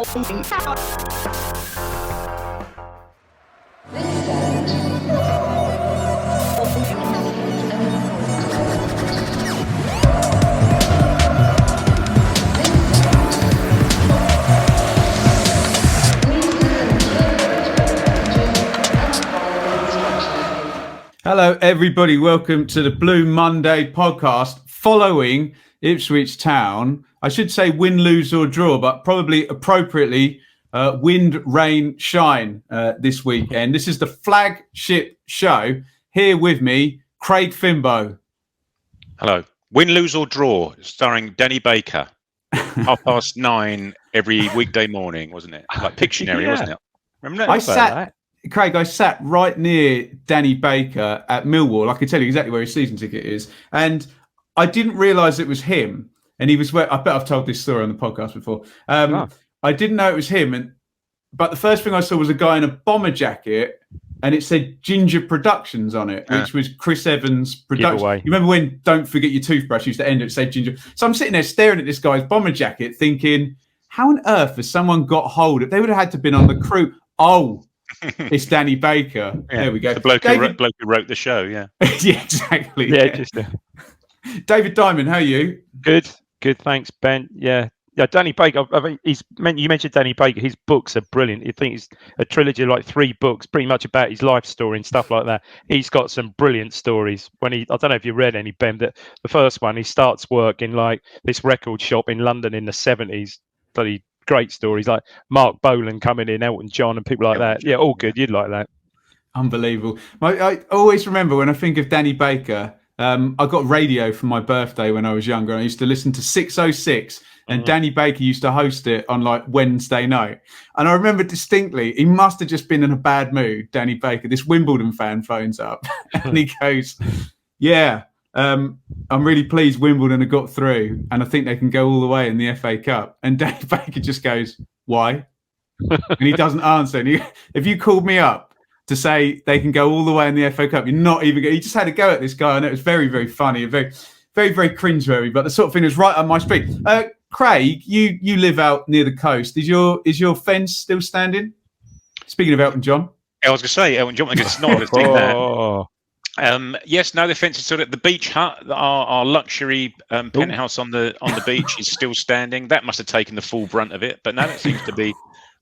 Hello, everybody. Welcome to the Blue Monday podcast following Ipswich Town. I should say win, lose or draw, but probably appropriately wind, rain, shine this weekend. This is the Flagship show. Here with me, Craig Fimbo. Hello. Win, lose or draw, starring Danny Baker. 9:30 every weekday morning, wasn't it? Like Pictionary, wasn't it? Remember that? Craig, I sat right near Danny Baker at Millwall. I can tell you exactly where his season ticket is. And I didn't realise it was him. And he was where, I bet I've told this story on the podcast before. I didn't know it was him. But the first thing I saw was a guy in a bomber jacket and it said Ginger Productions on it, which was Chris Evans' production. You remember when Don't Forget Your Toothbrush used to end it, say Ginger. So I'm sitting there staring at this guy's bomber jacket thinking, how on earth has someone got hold of? They would have had to have been on the crew. Oh, it's Danny Baker. Yeah, there we go. The bloke who wrote the show, yeah. Yeah, exactly. Yeah. David Diamond, how are you? Good, thanks, Ben. Yeah, Danny Baker. I mean, you mentioned Danny Baker. His books are brilliant. I think it's a trilogy of like 3 books, pretty much about his life story and stuff like that. He's got some brilliant stories. I don't know if you read any, Ben, but the first one, he starts work in like this record shop in London in the 70s. Bloody great stories, like Mark Bolan coming in, Elton John and people like that. Yeah, all good. You'd like that. Unbelievable. I always remember when I think of Danny Baker, I got radio for my birthday when I was younger. I used to listen to 606 and Danny Baker used to host it on like Wednesday night. And I remember distinctly, he must have just been in a bad mood, Danny Baker. This Wimbledon fan phones up and he goes, yeah, I'm really pleased Wimbledon have got through and I think they can go all the way in the FA Cup. And Danny Baker just goes, why? And he doesn't answer. And if you called me up to say they can go all the way in the FA Cup, you're not even going. He just had a go at this guy and it was very, very funny, very, very, very cringeworthy, but the sort of thing was right on my street. Craig, you live out near the coast. Is your fence still standing? Speaking of Elton John. I was going to say, Elton John, it's not let's do that. Yes, no, the fence is sort of the beach hut. Our luxury penthouse on the beach is still standing. That must have taken the full brunt of it, but now that seems to be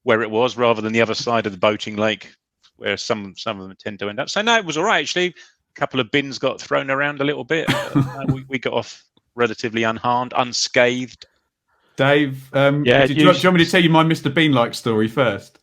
where it was, rather than the other side of the boating lake, where some of them tend to end up. So no, it was all right actually. A couple of bins got thrown around a little bit. We got off relatively unharmed, unscathed. Dave, do you want me to tell you my Mr. Bean-like story first?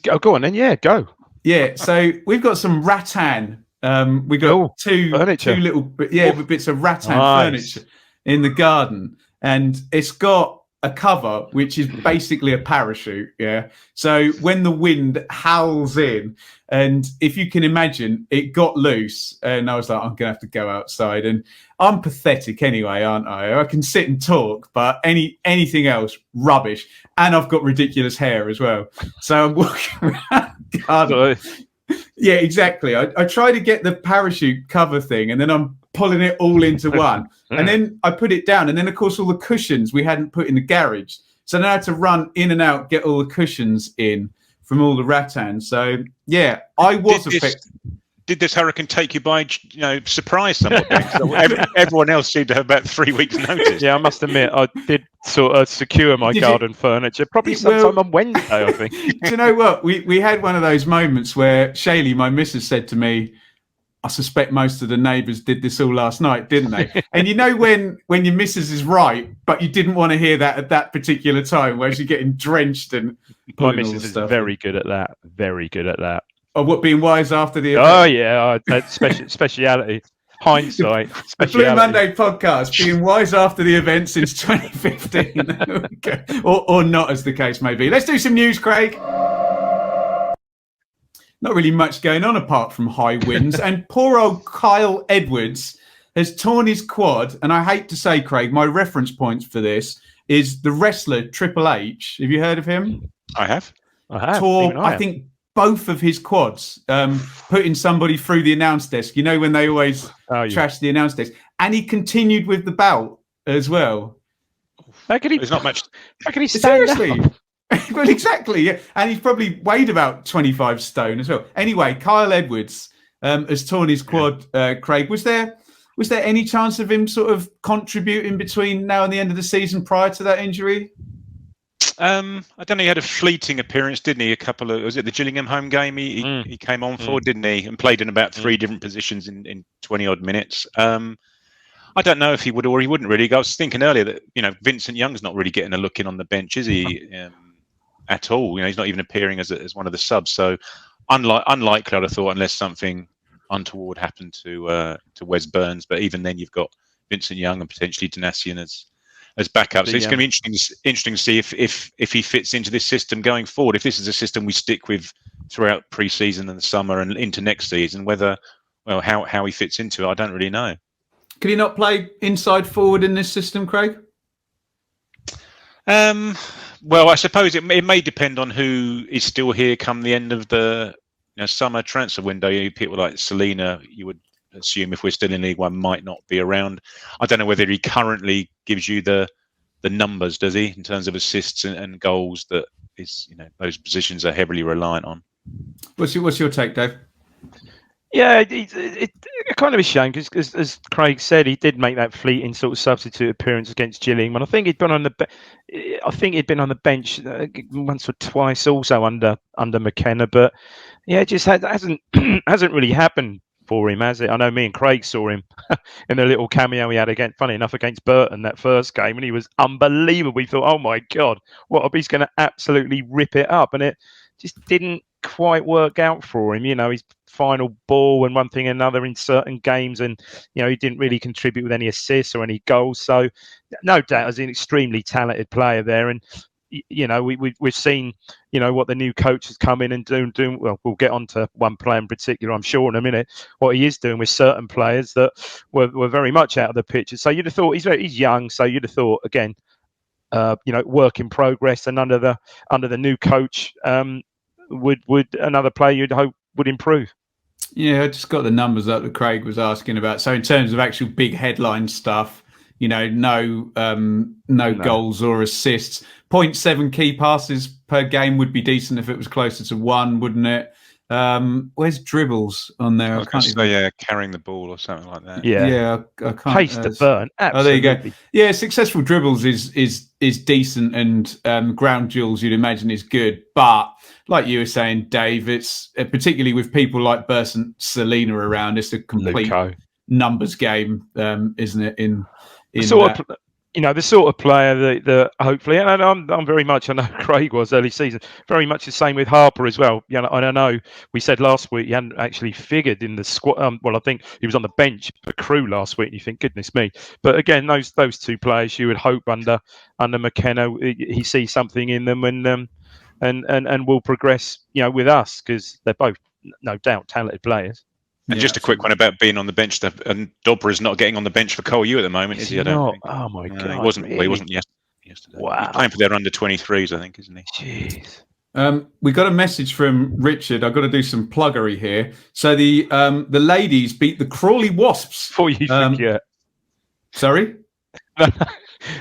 Go on then. Yeah, go. Yeah, so we've got some rattan. We got two little bits of rattan furniture in the garden, and it's got a cover which is basically a parachute. Yeah, so when the wind howls in, and if you can imagine, it got loose, and I was like, I'm gonna have to go outside, and I'm pathetic anyway, aren't I? I can sit and talk, but anything else, rubbish, and I've got ridiculous hair as well. So I'm walking around the garden. Yeah, exactly. I try to get the parachute cover thing and then I'm pulling it all into one. And then I put it down. And then, of course, all the cushions we hadn't put in the garage. So then I had to run in and out, get all the cushions in from all the rattan. So, yeah, I was affected. Did this hurricane take you by, surprise somewhat? Everyone else seemed to have about 3 weeks' notice. Yeah, I must admit, I did sort of secure my garden furniture probably sometime on Wednesday, I think. Do you know what? We had one of those moments where Shaylee, my missus, said to me, I suspect most of the neighbours did this all last night, didn't they? And you know when your missus is right, but you didn't want to hear that at that particular time, where she's getting drenched and my missus is very good at that. Very good at that. Oh, what, being wise after the event? Oh, yeah. Speciality. Hindsight. The Blue Monday podcast, being wise after the event since 2015. or not, as the case may be. Let's do some news, Craig. Not really much going on apart from high winds. And poor old Kyle Edwards has torn his quad. And I hate to say, Craig, my reference points for this is the wrestler Triple H. Have you heard of him? I have. Tore, I think, both of his quads, putting somebody through the announce desk. You know when they always trash the announce desk. And he continued with the bout as well. How could he? There's not much. How could he stand Seriously? up? Well, exactly. Yeah, and he's probably weighed about 25 stone as well. Anyway, Kyle Edwards has torn his quad. Craig, was there any chance of him sort of contributing between now and the end of the season prior to that injury? I don't know. He had a fleeting appearance, didn't he? Was it the Gillingham home game? He came on for, didn't he? And played in about 3 different positions in 20 odd minutes. I don't know if he would or he wouldn't really. I was thinking earlier that Vincent Young's not really getting a look in on the bench, is he? At all? He's not even appearing as one of the subs. So unlikely, I'd have thought, unless something untoward happened to Wes Burns. But even then, you've got Vincent Young and potentially Danassian as backup. So it's going to be interesting to see if he fits into this system going forward. If this is a system we stick with throughout pre-season and the summer and into next season, how he fits into it, I don't really know. Can he not play inside forward in this system, Craig? Well, I suppose it may depend on who is still here come the end of the summer transfer window. People like Selena, you would assume, if we're still in League One, might not be around. I don't know whether he currently gives you the numbers, does he, in terms of assists and goals that is those positions are heavily reliant on. What's your take, Dave? Yeah, it's kind of a shame because, as Craig said, he did make that fleeting sort of substitute appearance against Gillingham, and I think he'd been on the bench once or twice, also under McKenna. But yeah, it just hasn't really happened for him, has it? I know me and Craig saw him in a little cameo he had against Burton that first game, and he was unbelievable. We thought, oh my God, he's going to absolutely rip it up, and it just didn't quite work out for him. His final ball and one thing and another in certain games, and he didn't really contribute with any assists or any goals. So no doubt, as an extremely talented player there, and we've seen what the new coach has come in and doing. Well, we'll get on to one player in particular, I'm sure, in a minute, what he is doing with certain players that were very much out of the picture. So you'd have thought he's young, so you'd have thought again, work in progress, and under the new coach, would another player you'd hope would improve. Yeah, I just got the numbers up that Craig was asking about. So in terms of actual big headline stuff, no goals or assists. 0.7 key passes per game would be decent if it was closer to 1, wouldn't it? Where's dribbles on there? I can't say, carrying the ball or something like that. Yeah, I can't. Pace to burn. Absolutely. Oh, there you go. Yeah, successful dribbles is decent, and ground duels you'd imagine is good. But like you were saying, Dave, it's particularly with people like Burton, Selena around, it's a complete numbers game, isn't it? The sort of player that hopefully, and I'm very much, I know Craig was early season, very much the same with Harper as well. And I know we said last week he hadn't actually figured in the squad. I think he was on the bench for Crew last week. And you think, goodness me. But again, those two players, you would hope under McKenna, he sees something in them and will progress, with us, because they're both no doubt talented players. And just a quick one about being on the bench. And Dobra is not getting on the bench for Cole U at the moment, is he? I don't think. Oh my God! He wasn't. Really? Well, he wasn't yesterday. Wow. He's playing for their under 23s, I think, isn't he? Jeez. We got a message from Richard. I've got to do some pluggery here. So the ladies beat the Crawley Wasps. Before you forget. Sorry.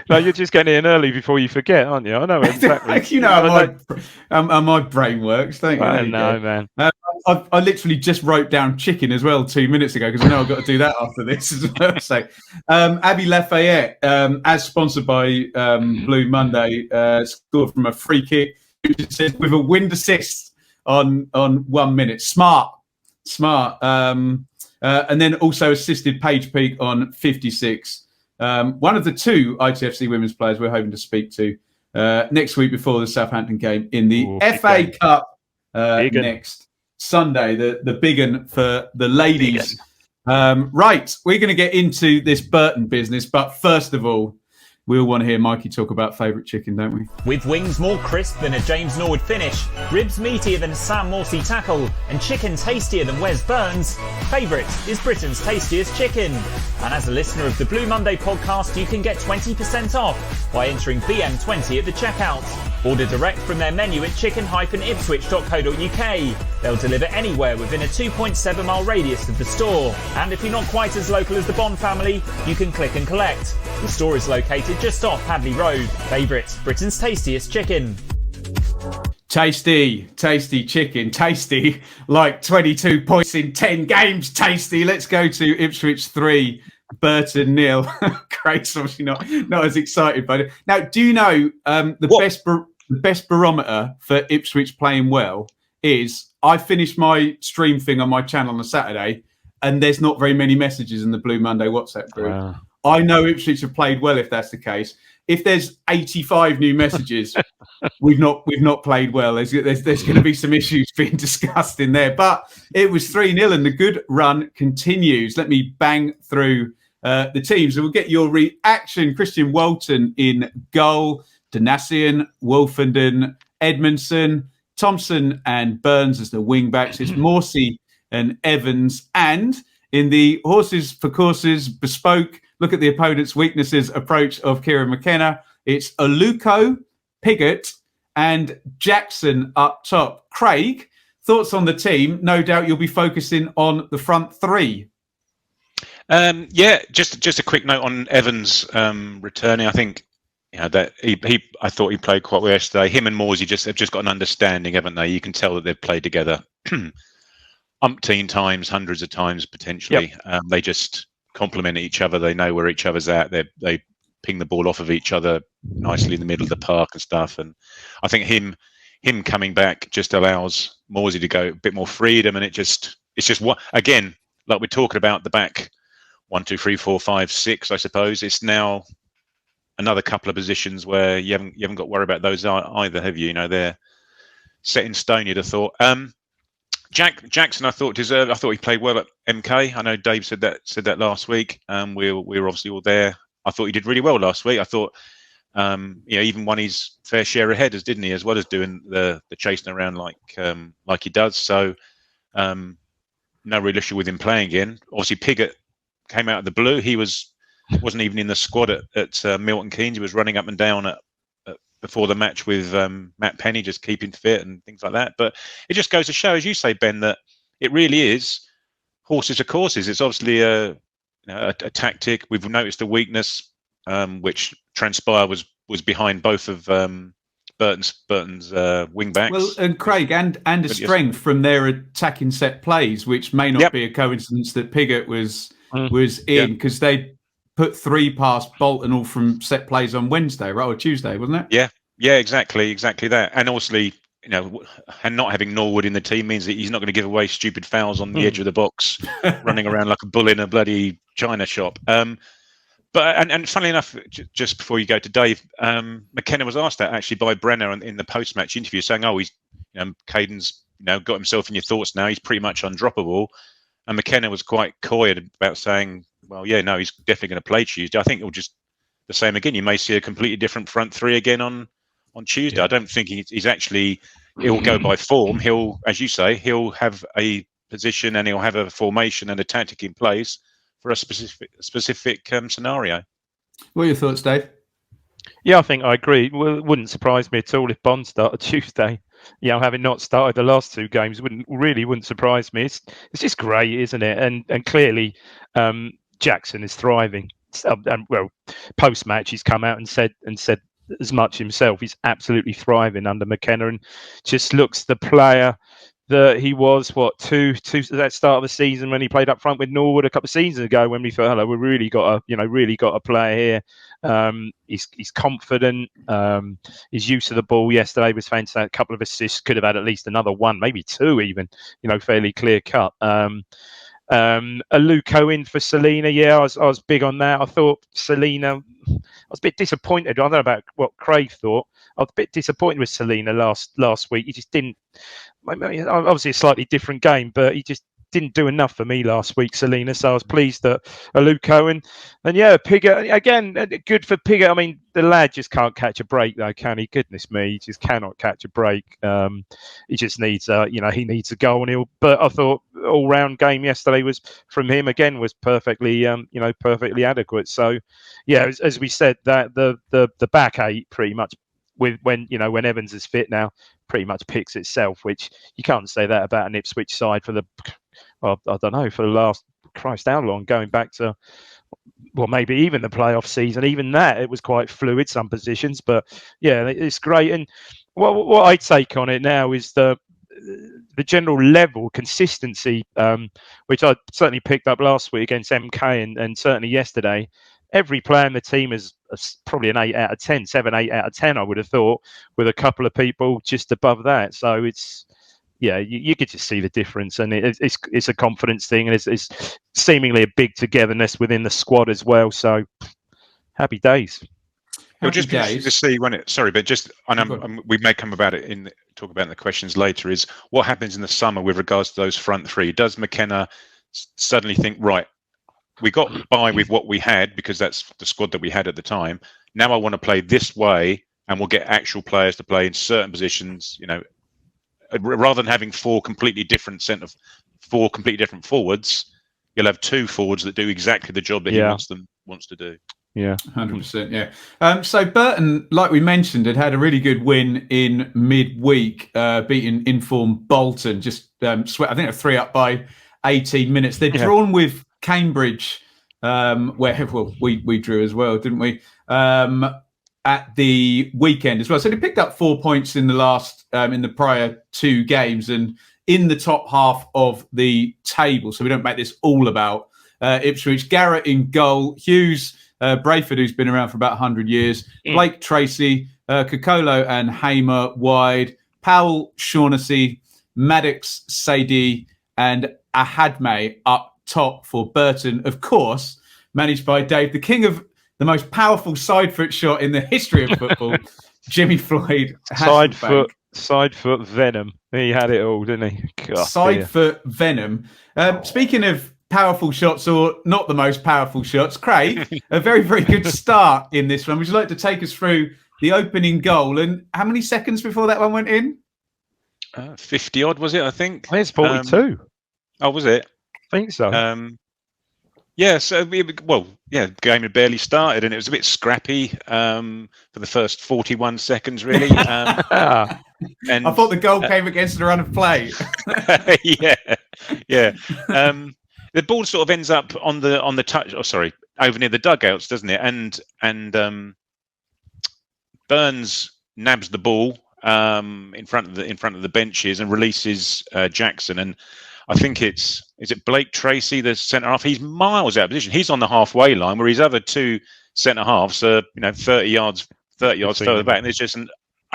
No, you're just getting in early before you forget, aren't you? I know exactly. How my brain works, don't you? I know, man. I literally just wrote down chicken as well 2 minutes ago, because I know I've got to do that after this as well. So, Abby Lafayette, as sponsored by Blue Monday, scored from a free kick, which says with a wind assist on 1 minute. Smart. And then also assisted Paige Peak on 56. One of the 2 ITFC women's players we're hoping to speak to next week before the Southampton game in the FA Cup next Sunday, the big one for the ladies. Right, we're going to get into this Burton business, but first of all, we all want to hear Mikey talk about favourite chicken, don't we? With wings more crisp than a James Norwood finish, ribs meatier than a Sam Morsey tackle, and chicken tastier than Wes Burns, favourite is Britain's tastiest chicken. And as a listener of the Blue Monday podcast, you can get 20% off by entering BM20 at the checkout. Order direct from their menu at chicken-ipswich.co.uk. They'll deliver anywhere within a 2.7 mile radius of the store. And if you're not quite as local as the Bond family, you can click and collect. The store is located just off Hadley Road. Favourite, Britain's tastiest chicken. Tasty chicken. Tasty, like 22 points in 10 games. Tasty. Let's go to Ipswich 3, Burton 0. Craig's obviously not as excited by it. Now, do you know the best barometer for Ipswich playing well is I finished my stream thing on my channel on a Saturday, and there's not very many messages in the Blue Monday WhatsApp group. Wow. I know Ipswich have played well if that's the case. If there's 85 new messages, we've not played well. There's going to be some issues being discussed in there. But it was 3-0 and the good run continues. Let me bang through the teams. And we'll get your reaction. Christian Walton in goal. Danassian, Wolfenden, Edmondson, Thompson and Burns as the wing-backs. It's Morsey and Evans. And in the Horses for Courses bespoke look at the opponent's weaknesses approach of Kieran McKenna, it's Aluko, Pigott and Jackson up top. Craig, thoughts on the team? No doubt you'll be focusing on the front three. Just a quick note on Evans returning. I think that I thought he played quite well yesterday. Him and Morsey have just got an understanding, haven't they? You can tell that they've played together umpteen times, hundreds of times potentially. Yep. They just complement each other. They know where each other's at. They ping the ball off of each other nicely in the middle of the park and stuff. And I think him coming back just allows Morsey to go a bit more freedom. And it's just what, again, like we're talking about the back 1, 2, 3, 4, 5, 6. I suppose it's now another couple of positions where you haven't got to worry about those either, have you? They're set in stone. You'd have thought. Jackson, I thought deserved. I thought he played well at MK. I know Dave said that last week. We were obviously all there. I thought he did really well last week. I thought, even won his fair share of headers, didn't he? As well as doing the chasing around like he does. So, no real issue with him playing again. Obviously, Pigott came out of the blue. He wasn't even in the squad at Milton Keynes. He was running up and down before the match with Matt Penny, just keeping fit and things like that. But it just goes to show, as you say, Ben, that it really is horses for courses. It's obviously a tactic. We've noticed the weakness, which transpired was behind both of Burton's wing backs. Well, and Craig, and a strength from their attacking set plays, which may not be a coincidence that Pigott was in, because they put 3 past Bolton all from set plays on Wednesday, right, or Tuesday, wasn't it? Yeah, exactly that. And obviously, and not having Norwood in the team means that he's not going to give away stupid fouls on the edge of the box, running around like a bull in a bloody china shop. But funnily enough, just before you go to Dave, McKenna was asked that actually by Brenner in the post-match interview, saying, "Oh, he's Kayden's got himself in your thoughts now. He's pretty much undroppable." And McKenna was quite coy about saying, "Well, yeah, no, he's definitely going to play Tuesday. I think it'll just the same again. You may see a completely different front three again on Tuesday. I don't think he's actually. He'll go by form. He'll, as you say, he'll have a position and he'll have a formation and a tactic in place for a specific scenario." What are your thoughts, Dave? Yeah, I think I agree. Well, it wouldn't surprise me at all if Bond started Tuesday. Having not started the last 2 games wouldn't surprise me. It's just great, isn't it? And clearly, Jackson is thriving. Post match, he's come out and said as much himself. He's absolutely thriving under McKenna, and just looks the player that he was at that start of the season when he played up front with Norwood a couple of seasons ago, when we thought, hello, we really got a player here. He's confident. His use of the ball yesterday was fantastic. A couple of assists, could have had at least another 1, maybe 2 even, fairly clear cut. Aluko in for Selena. I was big on that. I thought Selena, I was a bit disappointed. I don't know about what Craig thought. I was a bit disappointed with Selena last week. He just didn't. Obviously, a slightly different game, but he just didn't do enough for me last week, Selena. So I was pleased that Aluko and Pigott again. Good for Pigott. I mean, the lad just can't catch a break, though, can he? Goodness me, he just cannot catch a break. He just needs, he needs a goal. But I thought all-round game yesterday was from him again was perfectly, perfectly adequate. So, as we said, that the back 8 pretty much. When Evans is fit now, pretty much picks itself, which you can't say that about an Ipswich side for the last, Christ, how long, going back to, well, maybe even the playoff season. Even that, it was quite fluid, some positions, but yeah, it's great. And Well, what I take on it now is the general level consistency, which I certainly picked up last week against MK and certainly yesterday. Every player in the team is probably an 8 out of 10, 7, 8 out of 10, I would have thought, with a couple of people just above that. So it's, yeah, you could just see the difference, and it's a confidence thing, and it's seemingly a big togetherness within the squad as well. So happy days. It'll just be interesting to see when it. Sorry, but just we may come about it talk about in the questions later. Is what happens in the summer with regards to those front three? Does McKenna suddenly think, right, we got by with what we had because that's the squad that we had at the time. Now I want to play this way, and we'll get actual players to play in certain positions. You know, rather than having four completely different forwards, you'll have two forwards that do exactly the job that he wants to do. Yeah, 100%. Yeah. So Burton, like we mentioned, had a really good win in midweek, beating informed Bolton. Just I think they're 3 up by 18 minutes. They're drawn with Cambridge, where we drew as well, didn't we? At the weekend as well. So they picked up 4 points in the prior 2 games, and in the top half of the table. So we don't make this all about Ipswich. Garrett in goal, Hughes. Brayford, who's been around for about 100 years, Blake Tracy, Kokolo and Hamer wide, Powell, Shaughnessy, Maddox, Sadie and Ahadme up top for Burton, of course, managed by Dave, the king of the most powerful side foot shot in the history of football, Jimmy Floyd. Side foot venom. He had it all, didn't he? God, side foot venom. Speaking of powerful shots or not the most powerful shots, Craig, a very, very good start in this one. Would you like to take us through the opening goal? And how many seconds before that one went in? 50 odd, was it? I think. I think it's 42. Oh, was it? I think so. Yeah, so the game had barely started and it was a bit scrappy for the first 41 seconds, really. And I thought the goal came against the run of play. yeah. The ball sort of ends up on the touch. Oh, sorry, over near the dugouts, doesn't it? And Burns nabs the ball in front of the benches and releases Jackson. And I think is it Blake Tracy, the centre half? He's miles out of position. He's on the halfway line, where his other 2 centre halves are 30 yards further back, and there's just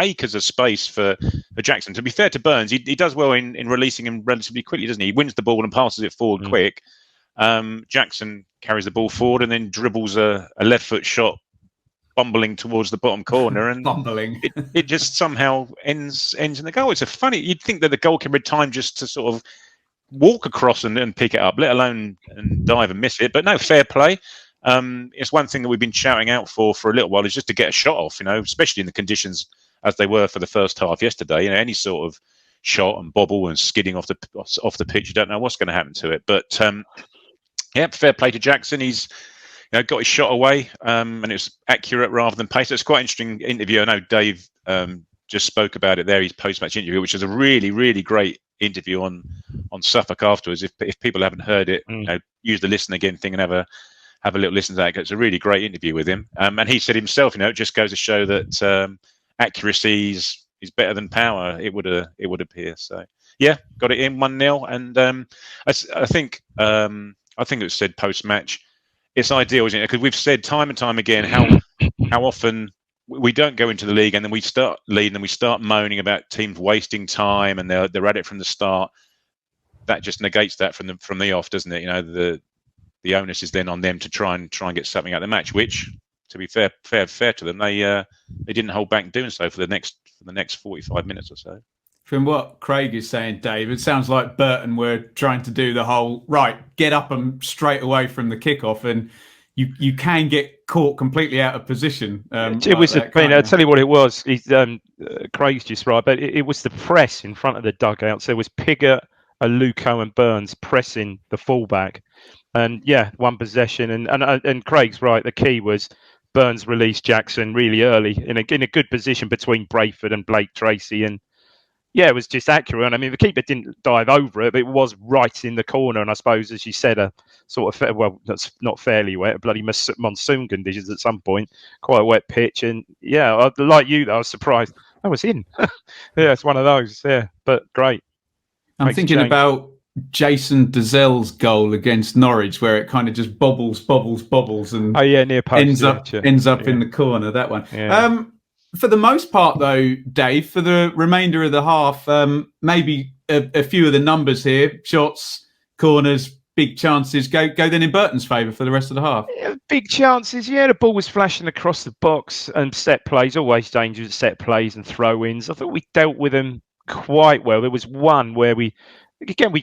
acres of space for Jackson. To be fair to Burns, he does well in releasing him relatively quickly, doesn't he? He wins the ball and passes it forward quick. Jackson carries the ball forward and then dribbles a left foot shot, bumbling towards the bottom corner, and it just somehow ends in the goal. It's you'd think that the goalkeeper had time just to sort of walk across and pick it up, let alone and dive and miss it. But no, fair play. It's one thing that we've been shouting out for a little while, is just to get a shot off, especially in the conditions as they were for the first half yesterday. Any sort of shot and bobble and skidding off the pitch, you don't know what's going to happen to it. But fair play to Jackson. He's got his shot away, and it was accurate rather than pace. It's quite an interesting interview. I know Dave just spoke about it there, his post-match interview, which is a really, really great interview on Suffolk afterwards. If people haven't heard it, use the listen again thing and have a little listen to that. It's a really great interview with him. And he said himself, it just goes to show that accuracy is better than power. It would appear. So yeah, got it in 1-0. And I think it was said post-match, it's ideal, isn't it? Because we've said time and time again how often we don't go into the league and then we start leading and we start moaning about teams wasting time and they're at it from the start. That just negates that from the off, doesn't it? The onus is then on them to try and get something out of the match, which, to be fair to them, they didn't hold back doing so for the next 45 minutes or so. From what Craig is saying, Dave, it sounds like Burton were trying to do the whole get up and straight away from the kickoff, and you can get caught completely out of position. It was I'll tell you what it was. Craig's just right, but it was the press in front of the dugouts. There was Piggott, Aluko, and Burns pressing the fullback, and one possession. And Craig's right. The key was Burns released Jackson really early in a good position between Brayford and Blake Tracy, and it was just accurate. I mean, the keeper didn't dive over it, but it was right in the corner. And I suppose, as you said, a sort of that's not fairly wet, a bloody monsoon conditions at some point, quite a wet pitch. And like you, I was surprised. That was in. Yeah, it's one of those. Yeah, but great. I'm thinking about Jason Dazell's goal against Norwich, where it kind of just bobbles, and near post, ends up in the corner. That one. Yeah. For the most part, though, Dave, for the remainder of the half, maybe a few of the numbers here: shots, corners, big chances go then in Burton's favour for the rest of the half. Yeah, big chances. Yeah, the ball was flashing across the box, and set plays, always dangerous set plays and throw-ins. I thought we dealt with them quite well. There was one where we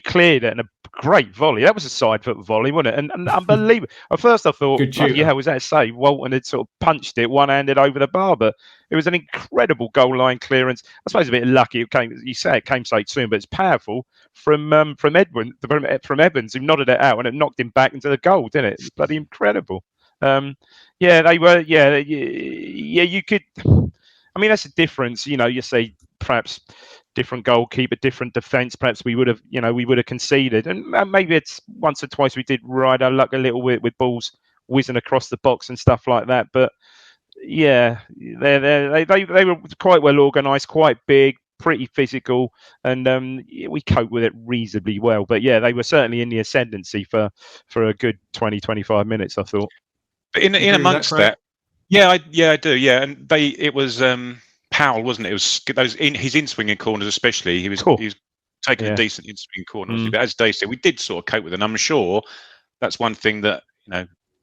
cleared it, and a great volley. That was a side foot volley, wasn't it? And unbelievable. At first I thought, was that a save? Walton had sort of punched it one-handed over the bar, but it was an incredible goal line clearance. I suppose a bit lucky. It came so soon, but it's powerful from Evans, who nodded it out, and it knocked him back into the goal, didn't it? It's bloody incredible. They were. You could. I mean, that's a difference. You say perhaps different goalkeeper, different defence. Perhaps we would have conceded, and maybe it's once or twice we did ride our luck a little bit with balls whizzing across the box and stuff like that. But yeah, they were quite well organised, quite big, pretty physical, and we coped with it reasonably well. But yeah, they were certainly in the ascendancy for a good 20-25 minutes, I thought. But in amongst that, I do. Yeah, and it was Powell, wasn't it? It was those his in-swinging corners, especially. He was taking a decent in-swinging corner. But as Dave said, we did sort of cope with it. And I'm sure that's one thing that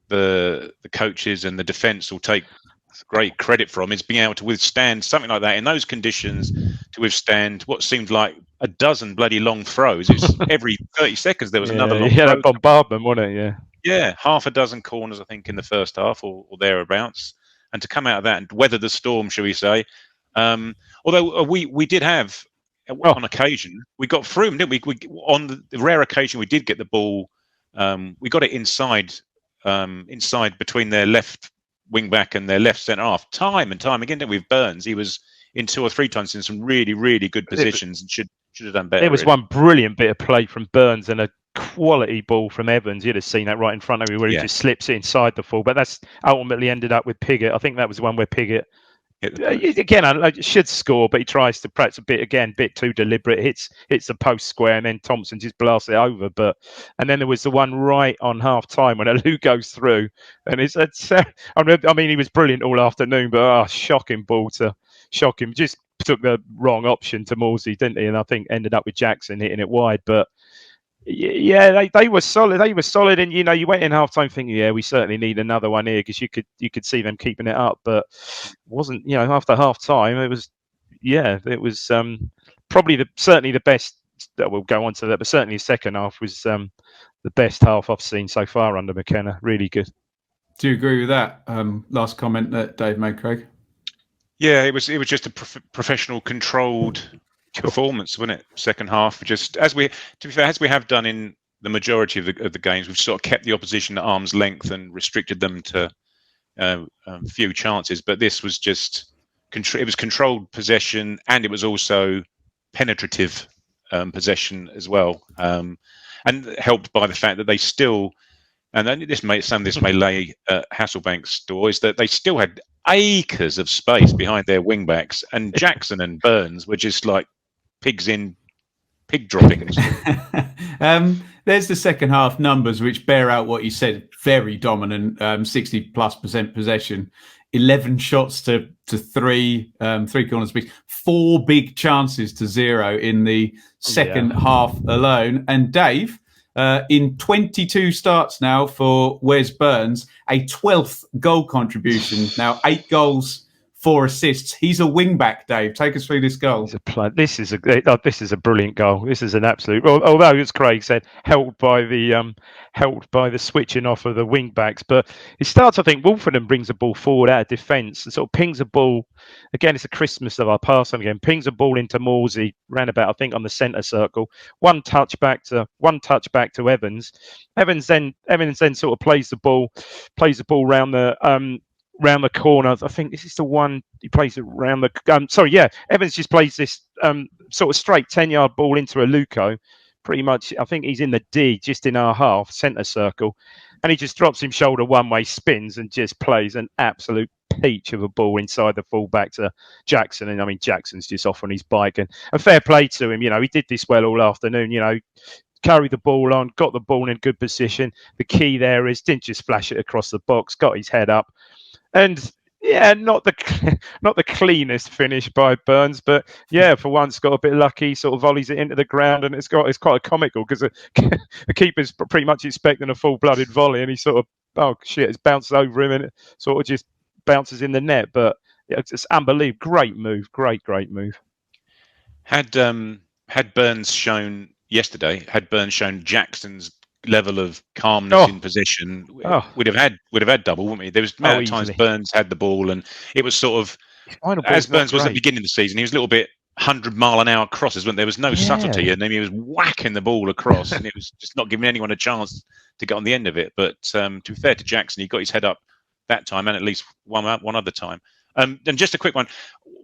the coaches and the defence will take great credit from, is being able to withstand something like that in those conditions, to withstand what seemed like a dozen bloody long throws. It's every 30 seconds there was another long throw. That bombardment, wasn't it? Yeah, half a dozen corners, I think, in the first half or thereabouts. And to come out of that and weather the storm, shall we say. Although we did have, on occasion, we got through them, didn't we? On the rare occasion we did get the ball, we got it inside between their left wing back and their left centre half, time and time again, didn't we? With Burns, he was in 2 or 3 times in some really, really good positions and should have done better. There was one brilliant bit of play from Burns and a quality ball from Evans. You'd have seen that right in front of me, where he just slips it inside the full. But that's ultimately ended up with Piggott. I think that was the one where Piggott, again, should score, but he tries to perhaps a bit too deliberate. Hits the post square, and then Thompson just blasts it over. And then there was the one right on half time when Alou goes through, and he was brilliant all afternoon, but shocking ball to shock him. Just took the wrong option to Morsey, didn't he? And I think ended up with Jackson hitting it wide, but. Yeah, they were solid. They were solid, and you went in half time thinking, we certainly need another one here, because you could see them keeping it up, but it wasn't. After half time, it was probably certainly the best. We'll go on to that, but certainly the second half was the best half I've seen so far under McKenna. Really good. Do you agree with that last comment that Dave made, Craig? Yeah, it was just a professional, controlled performance, wasn't it? Second half, just as we have done in the majority of the games, we've sort of kept the opposition at arm's length and restricted them to a few chances. But this was just it was controlled possession, and it was also penetrative possession as well, and helped by the fact that they still, and some of this may lay at Hasselbank's door, is that they still had acres of space behind their wing backs, and Jackson and Burns were just like pigs in pig droppings. There's the second half numbers which bear out what you said. Very dominant, 60+% possession, 11 shots to 3 corners apiece, 4 big chances to 0 in the second half alone. And Dave, in 22 starts now for Wes Burns, a 12th goal contribution. Now 8 goals, 4 assists. He's a wing back, Dave. Take us through this goal. This is a brilliant goal. This is an absolute. Although, as Craig said, helped by the switching off of the wing backs. But it starts, I think, Wolfenden brings the ball forward out of defence and sort of pings a ball. Again, it's a Christmas of our past. Again, pings a ball into Morsey, roundabout, I think, on the centre circle. One touch back to Evans. Evans then sort of plays the ball round the corner. I think this is the one he plays it round the. Evans just plays this sort of straight 10-yard ball into Aluko. Pretty much, I think he's in the D, just in our half centre circle. and he just drops him shoulder one way, spins, and just plays an absolute peach of a ball inside the fullback to Jackson. And I mean, Jackson's just off on his bike, and fair play to him. He did this well all afternoon. Carried the ball on, got the ball in good position. The key there is didn't just flash it across the box, got his head up, and not the cleanest finish by Burns, but for once got a bit lucky. Sort of volleys it into the ground, and it's quite comical because the keeper's pretty much expecting a full-blooded volley, and he sort of it's bounced over him, and it sort of just bounces in the net. But it's unbelievable, great move, great move. Had Burns shown Jackson's level of calmness in possession, we'd have had double, wouldn't we? There was amount of times Burns had the ball, and it was sort of as Burns was at the beginning of the season. He was a little bit 100-mile-an-hour crosses when there was no subtlety, and then he was whacking the ball across, and it was just not giving anyone a chance to get on the end of it. But to be fair to Jackson, he got his head up that time, and at least one other time. And just a quick one: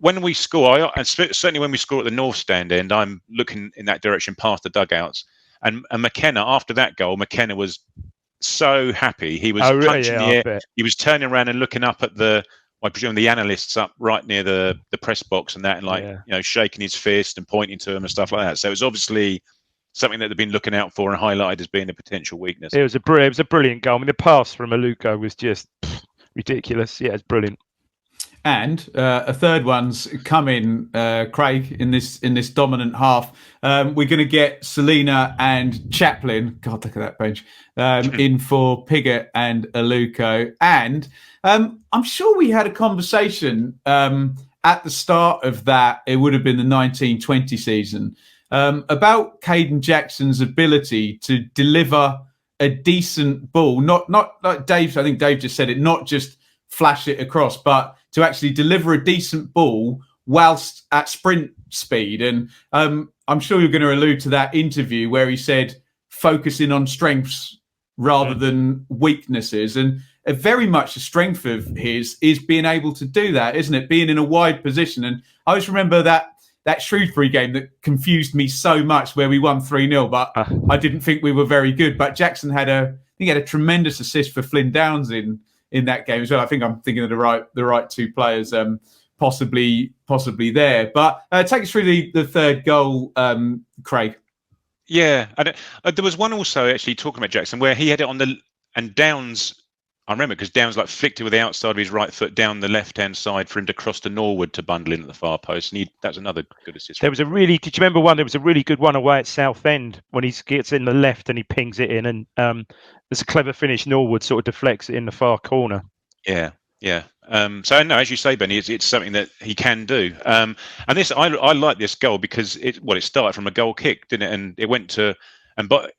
when we score, and certainly when we score at the north stand end, I'm looking in that direction past the dugouts. And McKenna, after that goal, McKenna was so happy. He was punching the air. He was turning around and looking up at I presume the analysts up right near the press box and that, and shaking his fist and pointing to him and stuff like that. So it was obviously something that they've been looking out for and highlighted as being a potential weakness. It was a brilliant goal. I mean, the pass from Aluko was just ridiculous. Yeah, it's brilliant. And a third one's coming, Craig, in this dominant half. We're going to get Selina and Chaplin. God, look at that bench. In for Pigott and Aluko. And I'm sure we had a conversation at the start of that. It would have been the 1920 season about Kayden Jackson's ability to deliver a decent ball. Not like Dave. I think Dave just said it. Not just flash it across, but to actually deliver a decent ball whilst at sprint speed. And I'm sure you're going to allude to that interview where he said focusing on strengths rather than weaknesses. And very much a strength of his is being able to do that, isn't it? Being in a wide position. And I always remember that Shrewsbury game that confused me so much where we won 3-0, but I didn't think we were very good. But Jackson had a tremendous assist for Flynn Downs in that game as well. I think I'm thinking of the right two players possibly there. But take us through the third goal, Craig. Yeah, there was one also actually talking about Jackson where he had it and Downs. I remember because Downs flicked it with the outside of his right foot down the left-hand side for him to cross to Norwood to bundle in at the far post. And that was another good assist. Did you remember one? There was a really good one away at Southend when he gets in the left and he pings it in, and there's a clever finish. Norwood sort of deflects it in the far corner. Yeah. So no, as you say, Benny, it's something that he can do. And this, I like this goal because it started from a goal kick, didn't it? And it went to, but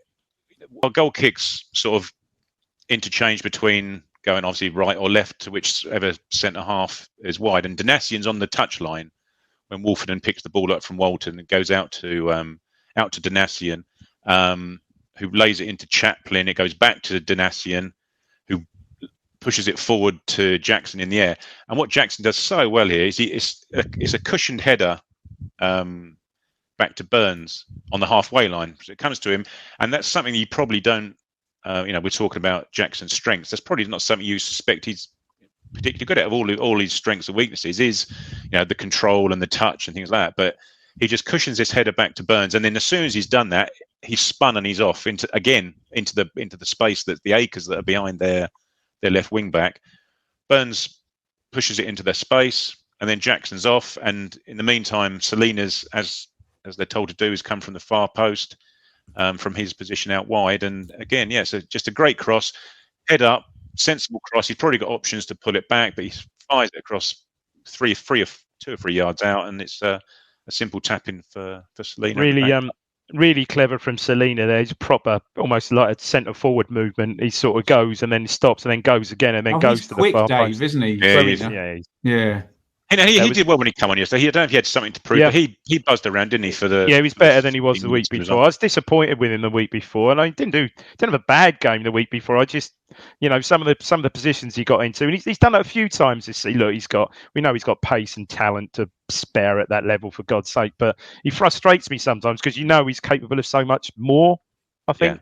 goal kicks sort of interchange between going obviously right or left to whichever centre half is wide. And Danassian's on the touchline when Wolfenden picks the ball up from Walton and goes out to Danassian, who lays it into Chaplin. It goes back to Danassian, who pushes it forward to Jackson in the air. And what Jackson does so well here is it's a cushioned header back to Burns on the halfway line. So it comes to him, and that's something you probably don't. We're talking about Jackson's strengths. That's probably not something you suspect he's particularly good at. Of all his strengths and weaknesses is, the control and the touch and things like that. But he just cushions his header back to Burns, and then as soon as he's done that, he's spun and he's off into the space that the acres that are behind their left wing back. Burns pushes it into their space, and then Jackson's off. And in the meantime, Selina's, as they're told to do, is come from the far post. From his position out wide, and again, so just a great cross, head up, sensible cross. He's probably got options to pull it back, but he fires it across 2 or 3 yards out, and it's a simple tap in for Selina. Really clever from Selina there. He's proper, almost like a centre forward movement. He sort of goes and then stops and then goes again and then goes to the far post. Isn't he? Yeah. He did well when he came on yesterday. I don't know if he had something to prove, but he buzzed around, didn't he? He was better than he was the week before. I was disappointed with him the week before, and I didn't have a bad game the week before. I just, some of the positions he got into, and he's done that a few times this season. Look, we know he's got pace and talent to spare at that level, for God's sake, but he frustrates me sometimes because he's capable of so much more. I think.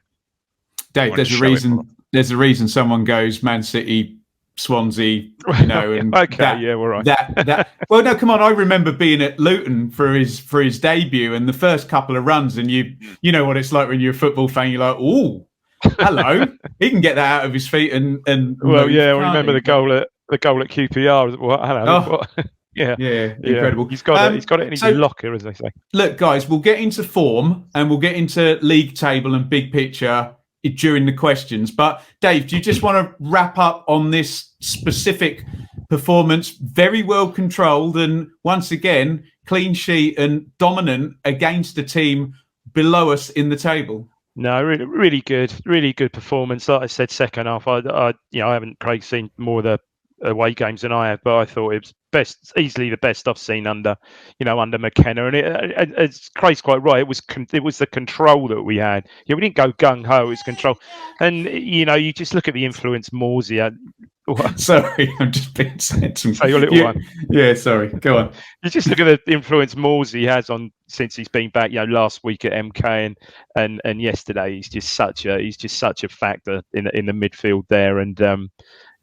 Dave, there's a reason. there's a reason someone goes Man City, Swansea, and okay, we're right. That well, no, come on. I remember being at Luton for his debut, and the first couple of runs, and you know what it's like when you're a football fan. You're like, oh, hello, he can get that out of his feet and well, move, I remember the goal at QPR. Well, hello. Yeah, incredible. He's got it in his locker, as they say. Look, guys, we'll get into form and we'll get into league table and big picture during the questions. But Dave, do you just want to wrap up on this specific performance? Very well controlled, and once again, clean sheet and dominant against a team below us in the table. No, really good performance. Like I said, second half, I haven't, Craig, seen more of the away games than I have, but I thought it was easily the best I've seen under McKenna. And it's Craig's quite right. It was the control that we had. We didn't go gung ho. It's control, and you just look at the influence Morsey had. Sorry, I'm just being said. Say your little one. Yeah, sorry. Go on. You just look at the influence Morsey has on since he's been back. Last week at MK and yesterday, he's just such a factor in the midfield there, and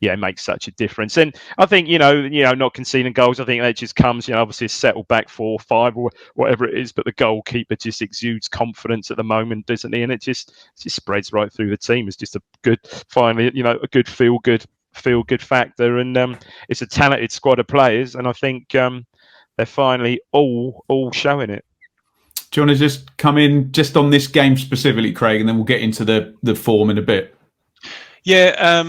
it makes such a difference. And I think not conceding goals. I think that just comes obviously settled back 4-5 or whatever it is, but the goalkeeper just exudes confidence at the moment, doesn't he? And it just spreads right through the team. It's just a good, finally, a good feel good factor, and it's a talented squad of players, and I think they're finally all showing it. Do you want to just come in just on this game specifically, Craig, and then we'll get into the form in a bit? Yeah,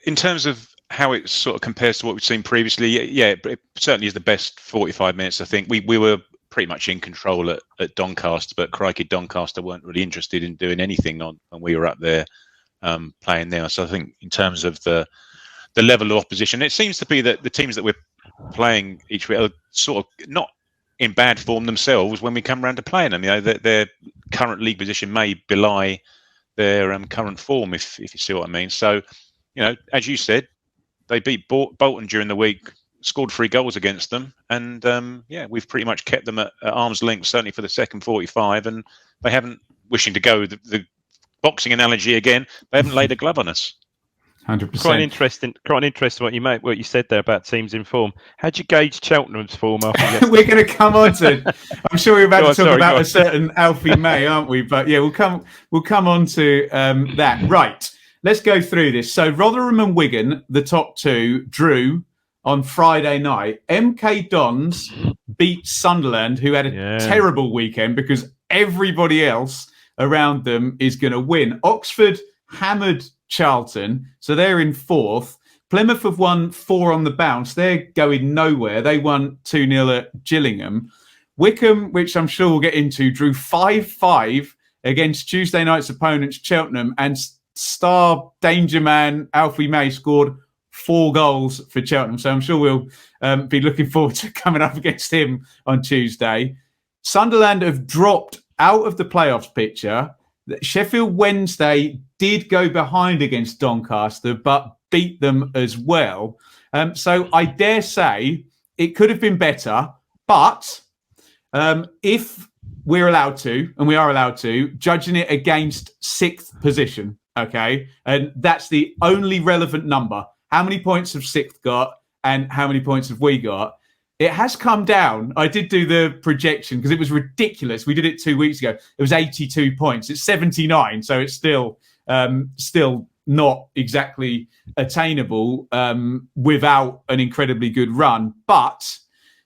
in terms of how it sort of compares to what we've seen previously, it certainly is the best 45 minutes. I think we were pretty much in control at Doncaster, but crikey, Doncaster weren't really interested in doing anything when we were up there playing there. So I think in terms of the level of opposition, it seems to be that the teams that we're playing each week are sort of not in bad form themselves when we come around to playing them. Their current league position may belie their current form, if you see what I mean. So, as you said, they beat Bolton during the week, scored 3 goals against them, and we've pretty much kept them at arm's length, certainly for the second 45, and they haven't, wishing to go the boxing analogy again, they haven't laid a glove on us. 100%. Quite interesting what you said there about teams in form. How'd you gauge Cheltenham's form after yesterday? We're going to come on to. I'm sure we're about to talk about a certain Alfie May, aren't we? But we'll come on to that. Right. Let's go through this. So Rotherham and Wigan, the top two, drew on Friday night. MK Dons beat Sunderland, who had a terrible weekend because everybody else around them is going to win. Oxford hammered Charlton, so they're in 4th. Plymouth have won 4 on the bounce. They're going nowhere. They won 2-0 at Gillingham. Wickham, which I'm sure we'll get into, drew 5-5 against Tuesday night's opponents, Cheltenham, and star danger man Alfie May scored 4 goals for Cheltenham. So I'm sure we'll be looking forward to coming up against him on Tuesday. Sunderland have dropped out of the playoffs picture. Sheffield Wednesday did go behind against Doncaster, but beat them as well. So I dare say it could have been better, but if we're allowed to, and we are allowed to, judging it against 6th position, okay? And that's the only relevant number. How many points have 6th got and how many points have we got? It has come down. I did do the projection because it was ridiculous. We did it 2 weeks ago. It was 82 points. It's 79, so it's still not exactly attainable without an incredibly good run. But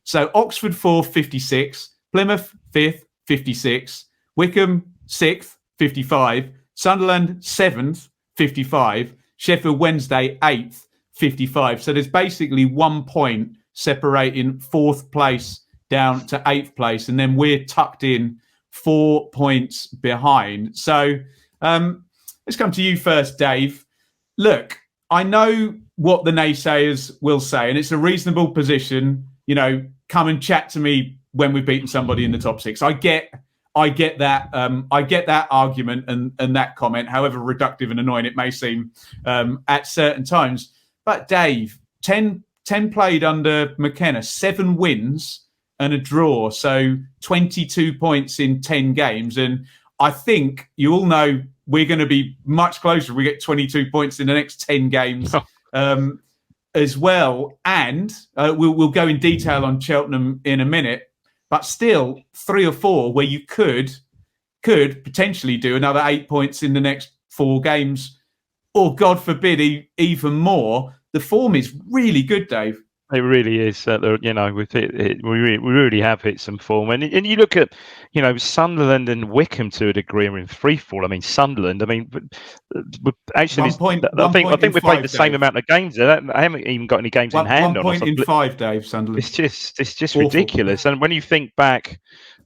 so Oxford 4th, 56, Plymouth 5th, 56, Wickham 6th, 55, Sunderland 7th, 55, Sheffield Wednesday 8th, 55. So there's basically 1 point separating 4th place down to 8th place, and then we're tucked in 4 points behind. So let's come to you first, Dave. Look, I know what the naysayers will say, and it's a reasonable position. Come and chat to me when we've beaten somebody in the top 6. I get that. I get that argument and that comment, however reductive and annoying it may seem at certain times. But Dave, 10 played under McKenna, 7 wins and a draw. So 22 points in 10 games. And I think you all know we're going to be much closer. We get 22 points in the next 10 games as well. And we'll go in detail on Cheltenham in a minute, but still 3 or 4 where you could potentially do another 8 points in the next 4 games, or God forbid, even more. The form is really good, Dave. It really is. We really have hit some form, and you look at, Sunderland and Wickham to a degree are in free fall. I mean, Sunderland. I mean, actually, I think we played the same amount of games. I haven't even got any games in hand. 1 point in 5, Dave. Sunderland. It's just ridiculous. And when you think back,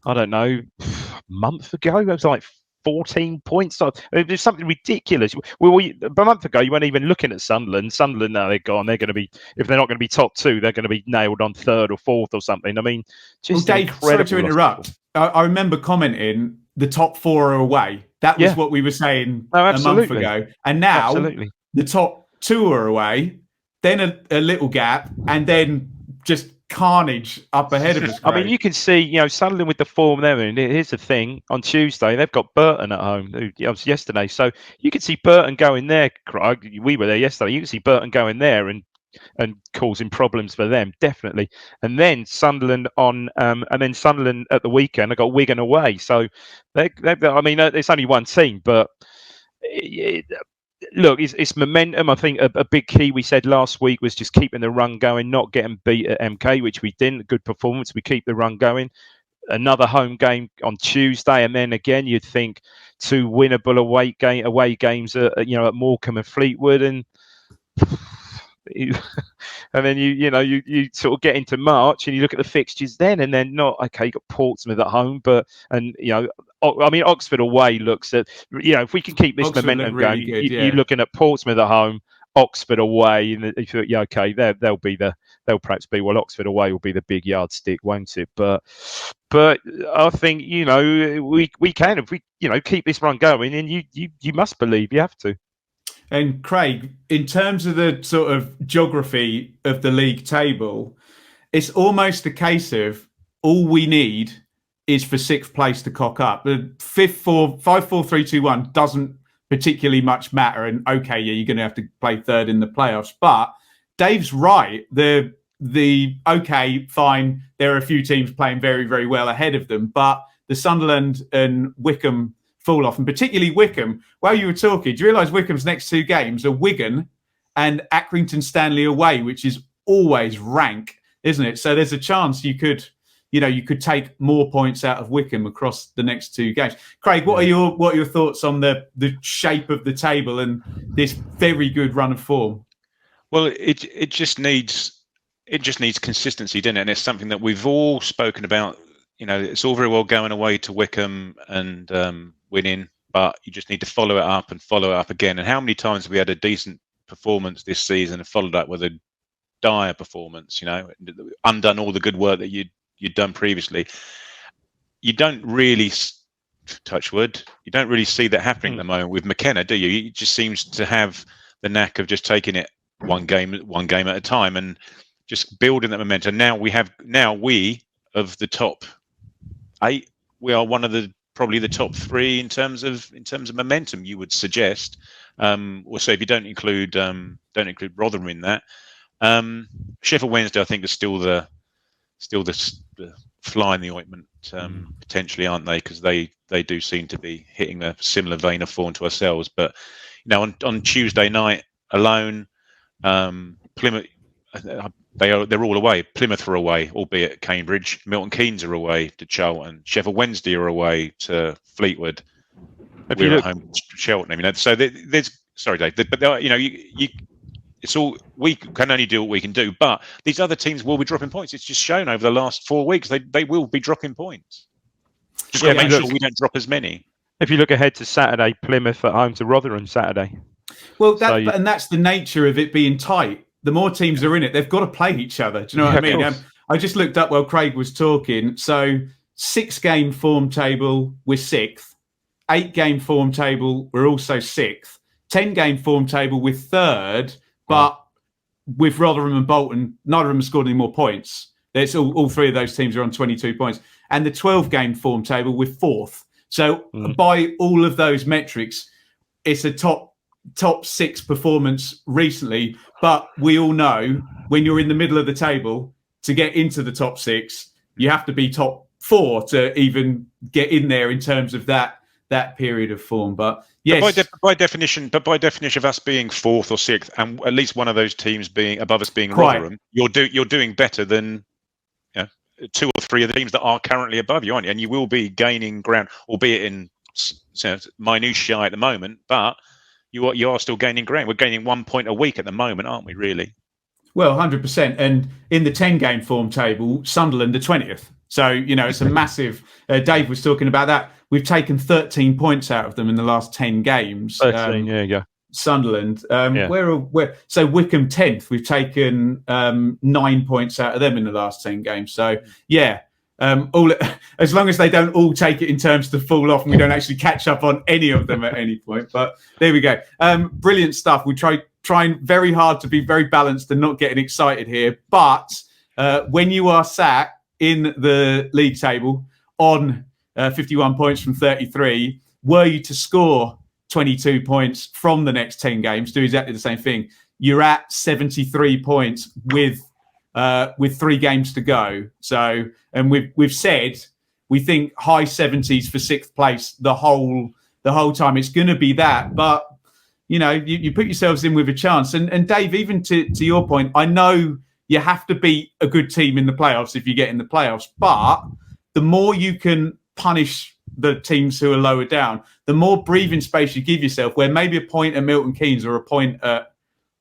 I don't know, a month ago, it was like 14 points. There's something ridiculous. A month ago, you weren't even looking at Sunderland. Sunderland, now they're gone. They're going to be, if they're not going to be top 2, they're going to be nailed on 3rd or 4th or something. I mean, just Dave, sorry to interrupt. I remember commenting the top 4 are away. That was what we were saying a month ago. And now the top 2 are away, then a little gap, and then just carnage up ahead of us. I mean, you can see, Sunderland with the form there. And here's the thing: on Tuesday they've got Burton at home. It was yesterday, so you can see Burton going there. We were there yesterday. You can see Burton going there and causing problems for them, definitely. And then Sunderland Sunderland at the weekend. I got Wigan away, so I mean, it's only one team, but. Look, it's momentum. I think a big key we said last week was just keeping the run going, not getting beat at MK, which we didn't. A good performance. We keep the run going. Another home game on Tuesday, and then again, you'd think 2 winnable away games at Morecambe and Fleetwood, and then you sort of get into March and you look at the fixtures then, and then not okay. You got Portsmouth at home, I mean, Oxford away looks at, if we can keep this momentum going, you're looking at Portsmouth at home, Oxford away, and you thought, okay, they'll perhaps be, well, Oxford away will be the big yardstick, won't it? But I think, we can, if we, keep this run going, and you must believe you have to. And Craig, in terms of the sort of geography of the league table, it's almost a case of all we need is for 6th place to cock up. The 5-4-3-2-1 doesn't particularly much matter. And okay, you're going to have to play 3rd in the playoffs. But Dave's right. The okay, fine. There are a few teams playing very, very well ahead of them, but the Sunderland and Wickham fall off, and particularly Wickham. While you were talking, do you realise Wickham's next 2 games are Wigan and Accrington Stanley away, which is always rank, isn't it? So there's a chance you could take more points out of Wickham across the next 2 games. Craig, what are your thoughts on the shape of the table and this very good run of form? Well, it just needs consistency, doesn't it? And it's something that we've all spoken about. It's all very well going away to Wickham and winning, but you just need to follow it up again. And how many times have we had a decent performance this season and followed up with a dire performance? Undone all the good work that you'd done previously. You don't really, touch wood, you don't really see that happening at the moment with McKenna, do you? He just seems to have the knack of just taking it one game at a time and just building that momentum. Now we of the top 8, we are one of probably the top 3 in terms of momentum, you would suggest. Or so if you don't include Rotherham in that. Sheffield Wednesday, I think, is still the fly in the ointment, potentially, aren't they? Because they do seem to be hitting a similar vein of form to ourselves. But on Tuesday night alone, Plymouth, they're all away. Plymouth are away, albeit at Cambridge. Milton Keynes are away to Charlton. Sheffield Wednesday are away to Fleetwood. We're at home to Cheltenham. So there's sorry, Dave, but it's all, we can only do what we can do. But these other teams will be dropping points. It's just shown over the last 4 weeks they will be dropping points. Just got to make sure we don't drop as many. If you look ahead to Saturday, Plymouth at home to Rotherham Saturday. Well, and that's the nature of it being tight. The more teams are in it, they've got to play each other. Do you know what I mean? I just looked up while Craig was talking. So 6-game form table, we're 6th. 8-game form table, we're also 6th. 10-game form table, we're 3rd. But with Rotherham and Bolton, neither of them have scored any more points. It's all 3 of those teams are on 22 points. And the 12-game form table, we're 4th. So by all of those metrics, it's a top 6 performance recently, but we all know when you're in the middle of the table, to get into the top 6, you have to be top 4 to even get in there in terms of that period of form. But yes, but by definition of us being 4th or 6th, and at least one of those teams being above us being Rotherham, you're doing better than 2 or 3 of the teams that are currently above you, aren't you? And you will be gaining ground, albeit in minutiae at the moment, but you are still gaining ground. We're gaining 1 point a week at the moment, aren't we, really? Well, 100%. And in the 10-game form table, Sunderland are 20th. So, it's a massive... Dave was talking about that. We've taken 13 points out of them in the last 10 games. 13, yeah, you go. Sunderland. So Wickham 10th. We've taken 9 points out of them in the last 10 games. So, yeah. As long as they don't all take it in terms to fall off and we don't actually catch up on any of them at any point. But there we go. Brilliant stuff. We trying very hard to be very balanced and not getting excited here. But when you are sat in the league table on 51 points from 33, were you to score 22 points from the next 10 games, do exactly the same thing, you're at 73 points with 3 games to go. So, and we've said we think high 70s for 6th place the whole time. It's going to be that, but you put yourselves in with a chance. And Dave, even to your point, I know you have to beat a good team in the playoffs if you get in the playoffs, but the more you can punish the teams who are lower down, the more breathing space you give yourself, where maybe a point at Milton Keynes or a point at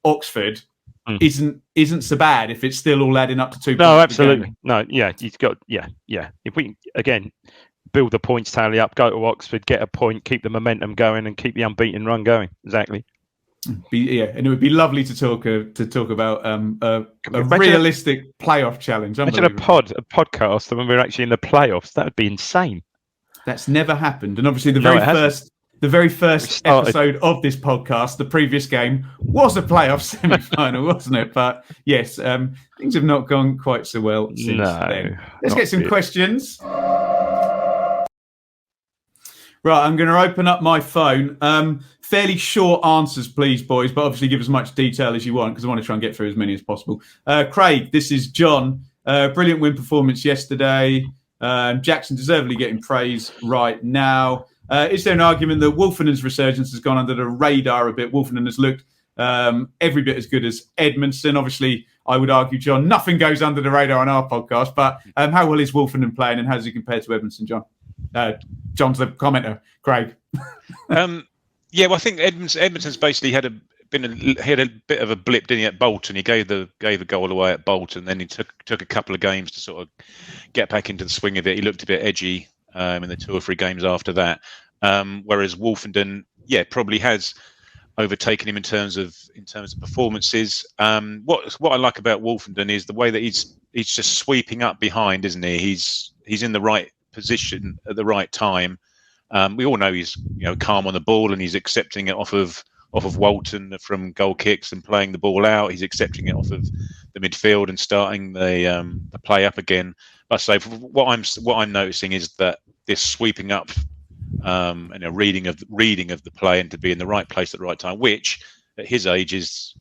Oxford isn't so bad if it's still all adding up to 2 points. No, absolutely. No, yeah, you've got, yeah. If we, again, build the points tally up, go to Oxford, get a point, keep the momentum going and keep the unbeaten run going. Exactly. And it would be lovely to talk about a realistic playoff challenge. Imagine a podcast when we're actually in the playoffs. That would be insane. That's never happened. And obviously the very first episode of this podcast, the previous game, was a playoff semi-final, wasn't it? But yes, things have not gone quite so well since then. Let's get some questions. Right, I'm going to open up my phone. Fairly short answers, please, boys, but obviously give as much detail as you want because I want to try and get through as many as possible. Craig, this is John. Brilliant win performance yesterday. Jackson deservedly getting praise right now. Is there an argument that Wolfenden's resurgence has gone under the radar a bit? Wolfenden has looked every bit as good as Edmondson. Obviously, I would argue, John, nothing goes under the radar on our podcast, but how well is Wolfenden playing and how does he compare to Edmondson, John? John's the commenter, Craig. Well, I think Edmonton's basically had a bit of a blip, didn't he, at Bolton? He gave the goal away at Bolton, then he took a couple of games to sort of get back into the swing of it. He looked a bit edgy in the 2 or 3 games after that. Whereas Wolfenden, probably has overtaken him in terms of performances. What I like about Wolfenden is the way that he's just sweeping up behind, isn't he? He's in the right position at the right time. We all know he's calm on the ball and he's accepting it off of Walton from goal kicks and playing the ball out. He's accepting it off of the midfield and starting the play up again. But so what I'm noticing is that this sweeping up and a reading of the play and to be in the right place at the right time, which at his age is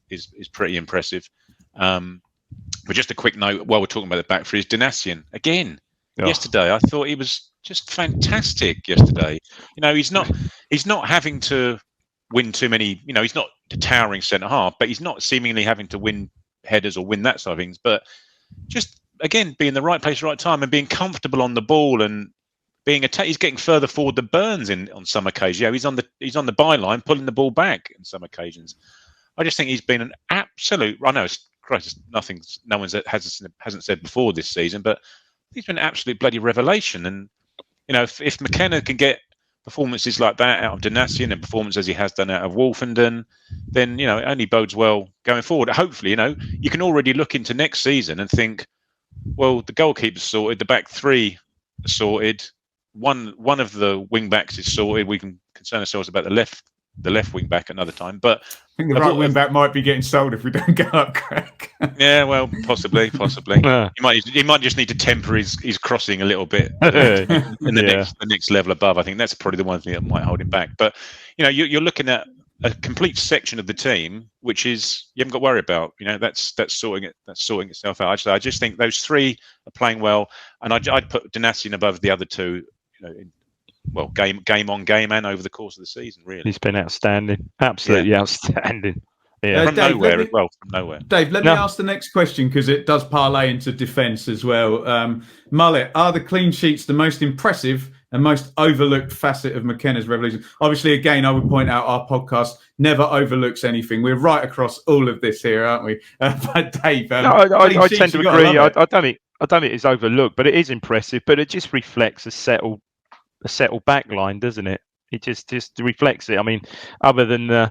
pretty impressive. But just a quick note while we're talking about the back three is Donatian again. Yesterday, I thought he was just fantastic. Yesterday, he's not having to win too many. He's not a towering centre half, but he's not seemingly having to win headers or win that side of things. But just again, being in the right place, right time, and being comfortable on the ball and being attacked. He's getting further forward than Burns on some occasions. He's on the byline, pulling the ball back on some occasions. I just think he's been an absolute. I know it's Christ, no one hasn't said before this season, but he's been an absolute bloody revelation. And if McKenna can get performances like that out of Donatian and performances as he has done out of Wolfenden, then it only bodes well going forward. Hopefully, you can already look into next season and think, well, the goalkeeper's sorted, the back three are sorted, one of the wing backs is sorted. We can concern ourselves about the left the left wing back another time. But I think the right wing back might be getting sold if we don't go up, Craig. Yeah, well, possibly. He might just need to temper his crossing a little bit in the next level above. I think that's probably the one thing that might hold him back. But you're looking at a complete section of the team, which is you haven't got to worry about. That's sorting itself out. Actually, I just think those three are playing well, and I'd put Donatian above the other two. Game on game and over the course of the season. Really, he's been outstanding, absolutely outstanding. Yeah, from Dave, nowhere as well. From nowhere. Dave, let me ask the next question because it does parlay into defence as well. Mullet, are the clean sheets the most impressive and most overlooked facet of McKenna's revolution? Obviously, again, I would point out our podcast never overlooks anything. We're right across all of this here, aren't we? But Dave, I tend to agree. I don't think it's overlooked, but it is impressive. But it just reflects a settled back line, doesn't it? It just reflects it. I mean, other than I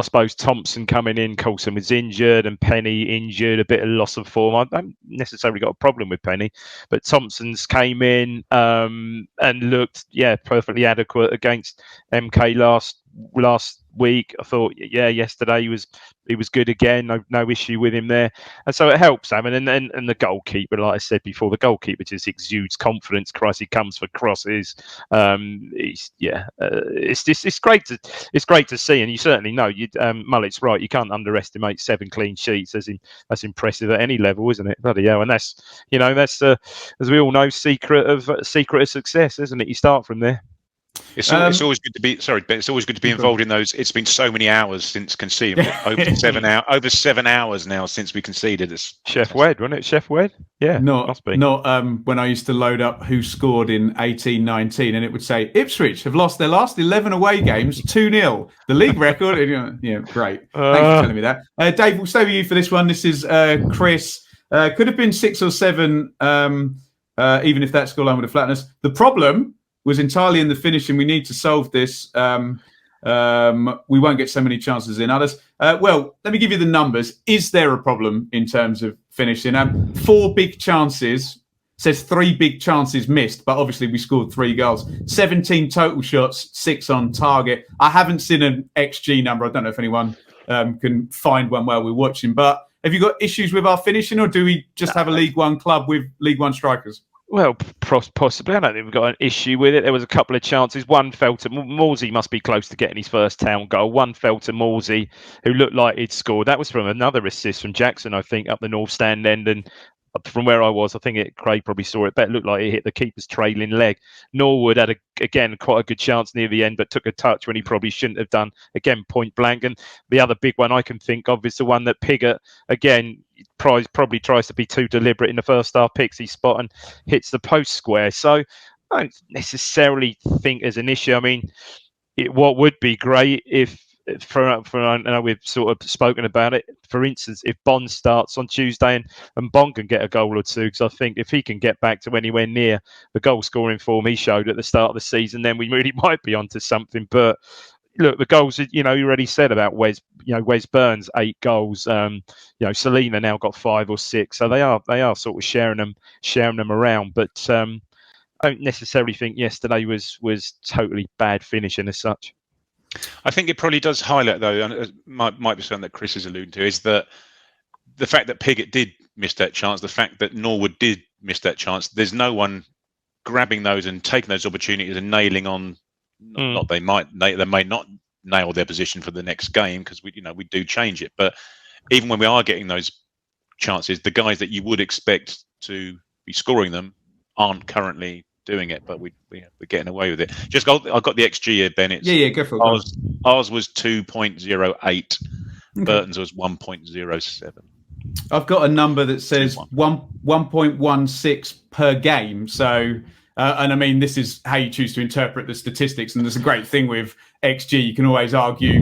suppose Thompson coming in, Coulson was injured, and Penny injured, a bit of loss of form. I don't necessarily got a problem with Penny, but Thompson's came in and looked perfectly adequate against MK last week. I thought yesterday he was good again. No issue with him there, and so it helps. I mean, and the goalkeeper, like I said before, the goalkeeper just exudes confidence. Christ, he comes for crosses. It's great to see, and you certainly know Mullet's right. You can't underestimate 7 clean sheets. That's impressive at any level, isn't it? Bloody hell! And that's as we all know, secret of success, isn't it? You start from there. It's always good to be. Sorry, but it's always good to be involved in those. It's been so many hours since conceding. Over 7 hours now since we conceded. It's Chef Wed, wasn't it? Chef Wed, yeah. Must be. Not when I used to load up who scored in 18-19, and it would say Ipswich have lost their last 11 away games 2-0. The league record. Yeah, great. Thanks for telling me that. Dave, we'll stay with you for this one. This is Chris. Could have been 6 or 7, even if that scoreline would have flattened us. The problem was entirely in the finish, and we need to solve this. We won't get so many chances in others. Well, let me give you the numbers. Is there a problem in terms of finishing? 4 big chances. Says 3 big chances missed, but obviously we scored 3 goals. 17 total shots, 6 on target. I haven't seen an XG number. I don't know if anyone can find one while we're watching. But have you got issues with our finishing, or do we just have a League One club with League One strikers? Well, possibly. I don't think we've got an issue with it. There was a couple of chances. One fell to Morsey, must be close to getting his first town goal. One fell to Morsey, who looked like he'd scored. That was from another assist from Jackson, I think, up the North Stand end. And from where I was, I think Craig probably saw it, but it looked like it hit the keeper's trailing leg. Norwood had, again, quite a good chance near the end, but took a touch when he probably shouldn't have done. Again, point blank. And the other big one I can think of is the one that Piggott, again, probably tries to be too deliberate in the first half, picks his spot and hits the post square. So I don't necessarily think there's an issue. I mean, what would be great if, I know we've sort of spoken about it, for instance, if Bond starts on Tuesday and Bond can get a goal or two, because I think if he can get back to anywhere near the goal scoring form he showed at the start of the season, then we really might be onto something. But look, the goals, you already said about Wes Burns, 8 goals. Selena now got 5 or 6, so they are sort of sharing them around. But I don't necessarily think yesterday was totally bad finishing as such. I think it probably does highlight, though, and it might be something that Chris is alluding to, is that the fact that Piggott did miss that chance, the fact that Norwood did miss that chance, there's no one grabbing those and taking those opportunities and nailing on. Not they may not nail their position for the next game, because we do change it. But even when we are getting those chances, the guys that you would expect to be scoring them aren't currently doing it, but we're getting away with it. I've got the XG here, Ben. Go for it. Ours was 2.08. Okay. Burton's was 1.07. I've got a number that says 1.16 per game. So, and I mean, this is how you choose to interpret the statistics. And there's a great thing with XG. You can always argue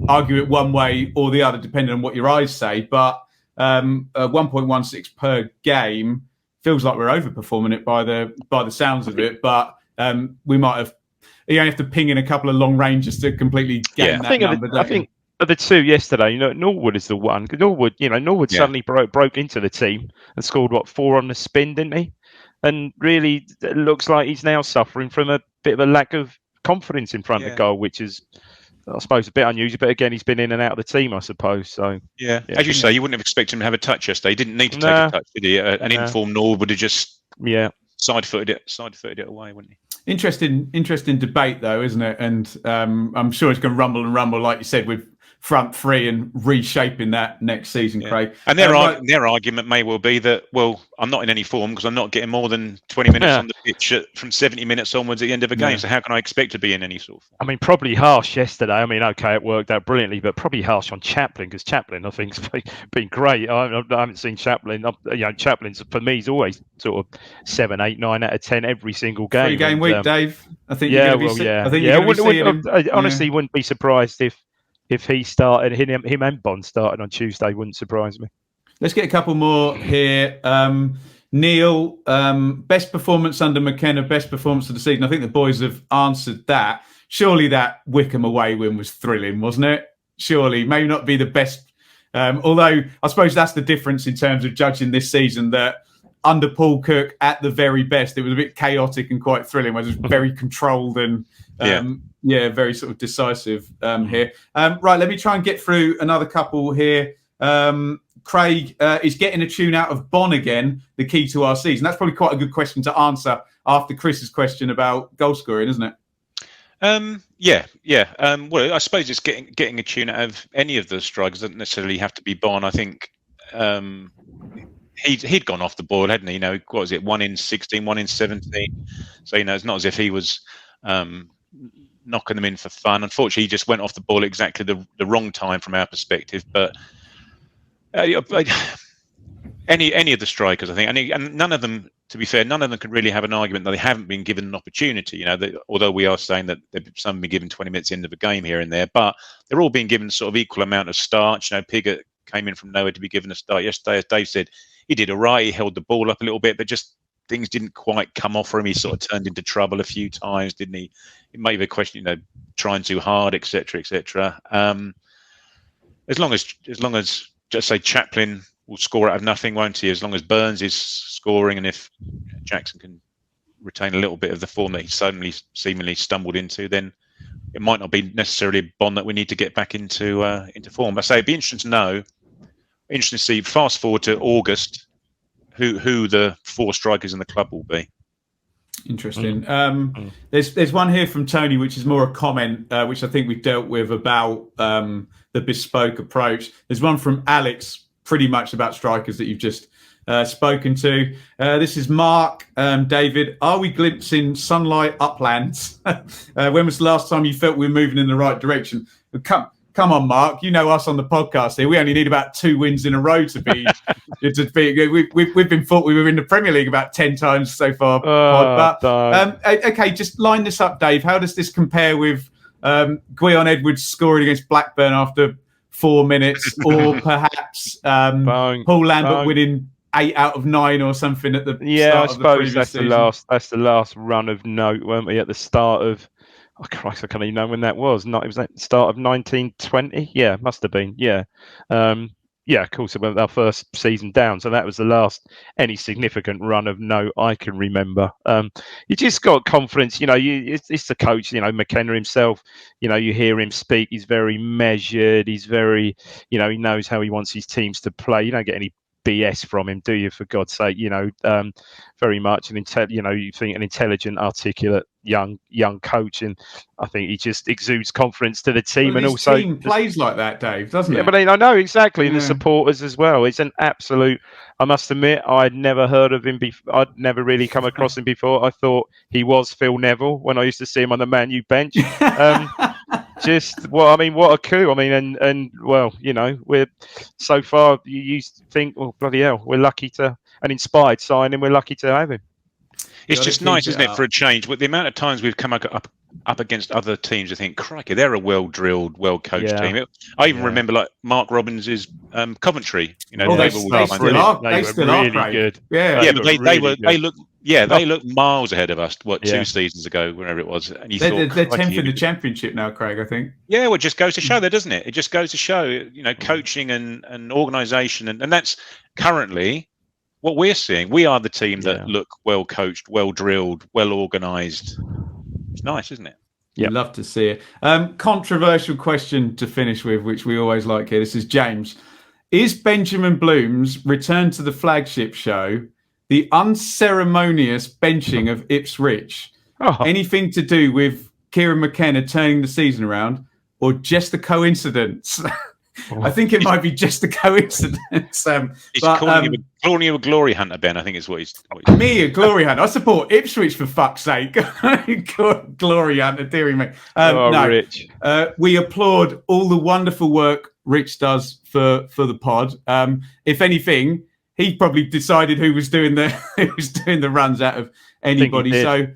it one way or the other, depending on what your eyes say. But 1.16 per game feels like we're overperforming it by the sounds of it, but we might have. You only have to ping in a couple of long ranges to completely get that number. I think of the 2 yesterday, Norwood is the one. Norwood suddenly broke into the team and scored 4 on the spin, didn't he? And really, it looks like he's now suffering from a bit of a lack of confidence in front of goal, which is I suppose a bit unusual, but again, he's been in and out of the team, I suppose. So as you say, you wouldn't have expected him to have a touch yesterday. He didn't need to take a touch, did he? An informed Norwood would have just side-footed it away, wouldn't he? Interesting debate though, isn't it? And I'm sure it's going to rumble, like you said, with front three and reshaping that next season, Craig. And their argument may well be that, well, I'm not in any form because I'm not getting more than 20 minutes on the pitch from 70 minutes onwards at the end of a game. So how can I expect to be in any sort of form? I mean, probably harsh yesterday. I mean, okay, it worked out brilliantly, but probably harsh on Chaplin because Chaplin, I think, has been great. I haven't seen Chaplin. Chaplin's for me is always sort of 7, 8, 9 out of 10 every single game. 3-game week, Dave. I think. I honestly wouldn't be surprised if he started, him and Bond started on Tuesday. Wouldn't surprise me. Let's get a couple more here. Neil, best performance under McKenna, best performance of the season. I think the boys have answered that. Surely that Wickham away win was thrilling, wasn't it? Surely, maybe not be the best. Although I suppose that's the difference in terms of judging this season, that under Paul Cook at the very best, it was a bit chaotic and quite thrilling, whereas it was very controlled and very sort of decisive here. Right, let me try and get through another couple here. Craig, is getting a tune out of Bon again the key to our season? That's probably quite a good question to answer after Chris's question about goal scoring, isn't it? Well, I suppose it's getting a tune out of any of the strikers. Doesn't necessarily have to be Bon. I think he'd gone off the boil, hadn't he? What was it? 1 in 16, 1 in 17. So it's not as if he was knocking them in for fun. Unfortunately, he just went off the ball exactly the wrong time from our perspective. But any of the strikers, I think, and none of them, to be fair, none of them can really have an argument that they haven't been given an opportunity. Although we are saying that some have been given 20 minutes into the game here and there, but they're all being given sort of equal amount of starch. Piggott came in from nowhere to be given a start yesterday. As Dave said, he did all right. He held the ball up a little bit, but just things didn't quite come off for him. He sort of turned into trouble a few times, didn't he? It may be a question, trying too hard, etc., etc. As long as just say Chaplin will score out of nothing, won't he? As long as Burns is scoring, and if Jackson can retain a little bit of the form that he seemingly stumbled into, then it might not be necessarily a Bond that we need to get back into form. But it'd be interesting to see. Fast forward to August, who the 4 strikers in the club will be. Interesting. There's one here from Tony, which is more a comment, which I think we've dealt with about the bespoke approach. There's one from Alex, pretty much about strikers that you've just spoken to. This is Mark. David, are we glimpsing sunlight uplands? When was the last time you felt we were moving in the right direction? Come on, Mark. You know us on the podcast here. We only need about 2 wins in a row to be. We've been thought we were in the Premier League about 10 times so far. Okay, just line this up, Dave. How does this compare with Gwion Edwards scoring against Blackburn after 4 minutes, or perhaps Paul Lambert winning 8 out of 9 or something at the start of the previous season? That's the last run of note, weren't we? At the start of. Oh Christ! I can't even know when that was. It was at the start of 1920. Yeah, must have been. Yeah, of course. It went our first season down, so that was the last any significant run of note I can remember. You just got confidence. It's the coach. McKenna himself. You hear him speak. He's very measured. He's very. He knows how he wants his teams to play. You don't get any BS from him, do you? For God's sake, very much you think an intelligent, articulate young coach, and I think he just exudes confidence to the team. And also team plays like that, Dave, doesn't it? Yeah, but I know exactly, and the supporters as well. It's an absolute. I must admit, I'd never heard of him before. I'd never really come across him before. I thought he was Phil Neville when I used to see him on the Man U bench. What a coup. We're so far. You used to think, well, bloody hell, we're lucky to an inspired signing. We're lucky to have him. It's just nice, isn't it, for a change? But the amount of times we've come up against other teams, I think, crikey, they're a well-drilled, well-coached team. I even remember like Mark Robbins's Coventry. They still are really good. They look miles ahead of us. 2 seasons ago, wherever it was, and they're 10th in the Championship now, Craig. I think. Yeah, well, it just goes to show that, doesn't it? It just goes to show, coaching and organisation, and that's currently what we're seeing. We are the team that look well coached, well drilled, well organised. It's nice, isn't it? You'd love to see it. Controversial question to finish with, which we always like here. This is James. Is Benjamin Bloom's return to the Flagship show the unceremonious benching of Ipswich anything to do with Kieran McKenna turning the season around, or just a coincidence? I think it might be just a coincidence. He's calling you a glory hunter, Ben. I think is what he's. Me, a glory hunter. I support Ipswich, for fuck's sake. Glory hunter, dearie me. No, Rich. We applaud all the wonderful work Rich does for the pod. If anything, he probably decided who was doing the runs out of anybody. So.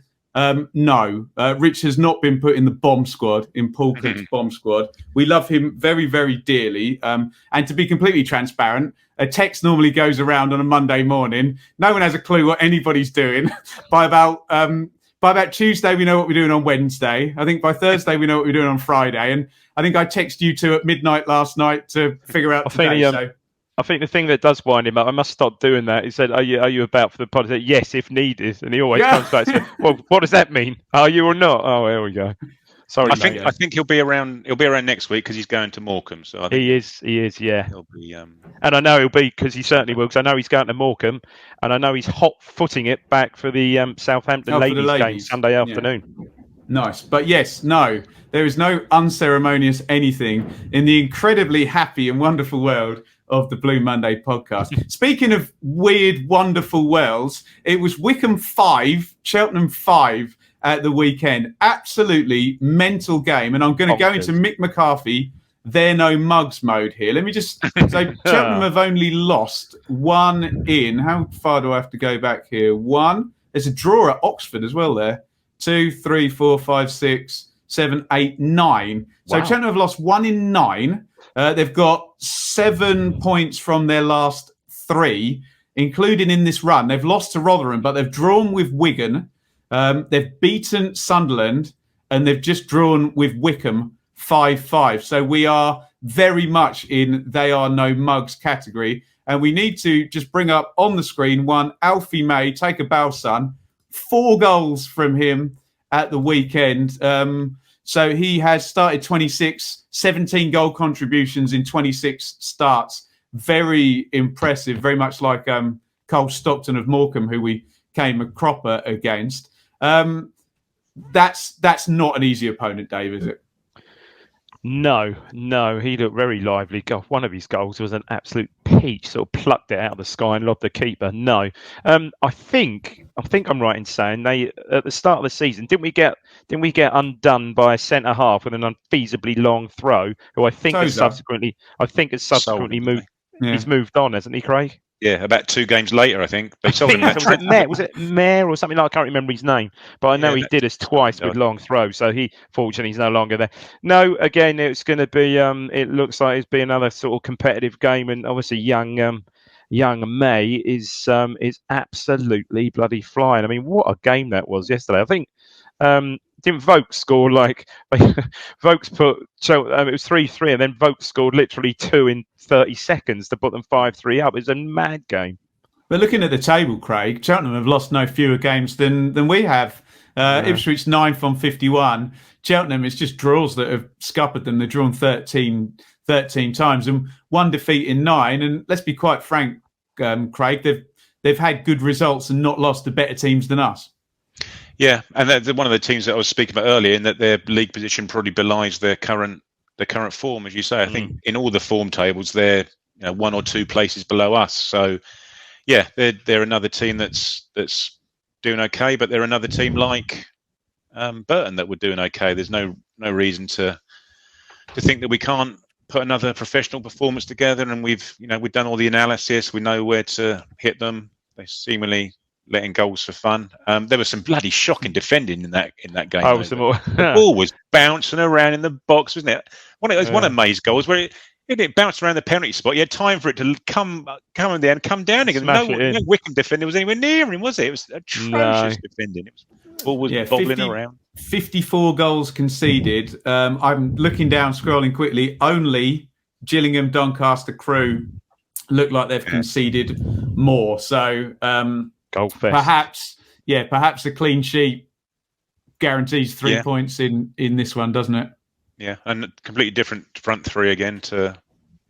No, Rich has not been put in the bomb squad, in Paul Cook's bomb squad. We love him very, very dearly. And to be completely transparent, a text normally goes around on a Monday morning. No one has a clue what anybody's doing. By about Tuesday, we know what we're doing on Wednesday. I think by Thursday, we know what we're doing on Friday. And I think I texted you two at midnight last night to figure out today. I think the thing that does wind him up, I must stop doing that. He said, "Are you about for the pod?" I said, "Yes, if needed." And he always comes back and says, "Well, what does that mean? Are you or not?" Oh, there we go. Sorry, I think he'll be around. He'll be around next week because he's going to Morecambe. So I think he is. Yeah. He'll be. And I know he'll be, because he certainly will. Because I know he's going to Morecambe, and I know he's hot-footing it back for the Southampton ladies game Sunday afternoon. Nice. But yes, no, there is no unceremonious anything in the incredibly happy and wonderful world of the Blue Monday podcast. Speaking of weird, wonderful worlds, it was Wycombe 5, Cheltenham 5 at the weekend. Absolutely mental game. And I'm going to go into Mick McCarthy, they're no mugs mode here. Let me just... So Cheltenham have only lost one in... How far do I have to go back here? One. There's a draw at Oxford as well there. 2, 3, 4, 5, 6, 7, 8, 9. So Cheltenham have lost 1 in 9. They've got 7 points from their last 3, including in this run. They've lost to Rotherham, but they've drawn with Wigan. They've beaten Sunderland, and they've just drawn with Wycombe 5-5. So we are very much in they are no mugs category. And we need to just bring up on the screen one Alfie May, take a bow, son. 4 goals from him at the weekend. So he has started 17 goal contributions in 26 starts. Very impressive, very much like Cole Stockton of Morecambe, who we came a cropper against. That's not an easy opponent, Dave, is it? No, he looked very lively. God, one of his goals was an absolute peach, sort of plucked it out of the sky and lobbed the keeper. No, I think I'm right in saying they at the start of the season didn't we get undone by a centre half with an unfeasibly long throw, who I think has subsequently moved. Yeah. He's moved on, hasn't he, Craig? Yeah, about 2 games later, I think. They sold him was it Mayor or something like? I can't remember his name, but I know he did us twice with long throws. So fortunately, he's no longer there. No, again, it's going to be. It looks like it's be another sort of competitive game, and obviously, young May is absolutely bloody flying. I mean, what a game that was yesterday. I think. Didn't Vokes score Vokes put it was 3-3 and then Vokes scored literally 2 in 30 seconds to put them 5-3 up. It was a mad game. But looking at the table, Craig, Cheltenham have lost no fewer games than we have. Ipswich 9 from 51. Cheltenham, it's just draws that have scuppered them. They've drawn 13 times and 1 defeat in 9. And let's be quite frank, Craig, they've had good results and not lost to better teams than us. Yeah, and they're one of the teams that I was speaking about earlier, in that their league position probably belies their current form, as you say. I think in all the form tables, they're 1 or 2 places below us. So, yeah, they're another team that's doing okay, but they're another team like Burton that were doing okay. There's no reason to think that we can't put another professional performance together. And we've done all the analysis. We know where to hit them. They seemingly letting goals for fun. There was some bloody shocking defending in that game. The ball was bouncing around in the box, wasn't it? One of May's goals where it bounced around the penalty spot. You had time for it to come in there and come down again. No Wycombe defender was anywhere near him, was it? It was atrocious defending. The ball was bobbling around. 54 goals conceded. I'm looking down, scrolling quickly. Only Gillingham, Doncaster, Crewe look like they've conceded more. So perhaps a clean sheet guarantees 3 points in this one, doesn't it? Yeah, and completely different front three again to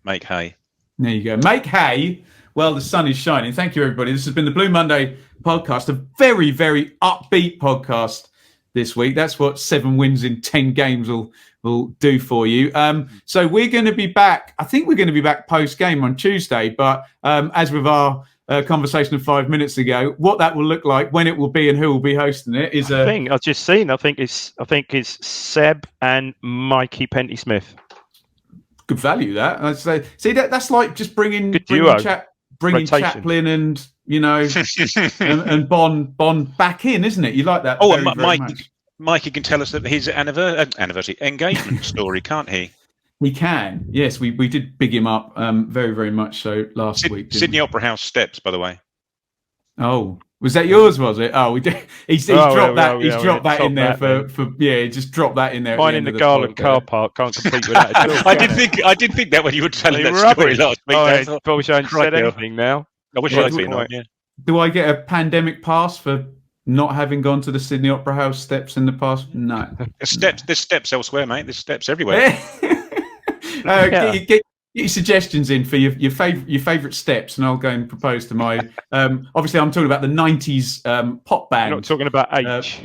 make hay. There you go. Make hay. Well, the sun is shining. Thank you, everybody. This has been the Blue Monday podcast, a very, very upbeat podcast this week. That's what 7 wins in 10 games will do for you. So we're going to be back. I think we're going to be back post-game on Tuesday. But as with our conversation of 5 minutes ago, what that will look like, when it will be, and who will be hosting it is a thing I've just seen. I think it's Seb and Mikey Penty-Smith. Good value, that. I'd say. See, that's like just bringing Chaplin and and Bond back in, isn't it? You like that? Oh, and Mikey can tell us that his anniversary engagement story, can't he? We can. Yes, we did big him up very, very much so last week. Sydney Opera House steps, by the way. Oh, was that yours? Was it? Oh, we did. He's dropped that. He's dropped that in there for. Yeah, just drop that in there. Mine in the Garland car park can't compete with that at all. I did think that when you were telling that story last week. I wish I hadn't said anything now. I wish I'd been on. Yeah. Do I get a pandemic pass for not having gone to the Sydney Opera House steps in the past? No. There's steps elsewhere, mate. There's steps everywhere. Get your suggestions in for your favourite steps, and I'll go and propose to my. Obviously, I'm talking about the '90s pop band. You're not talking about H.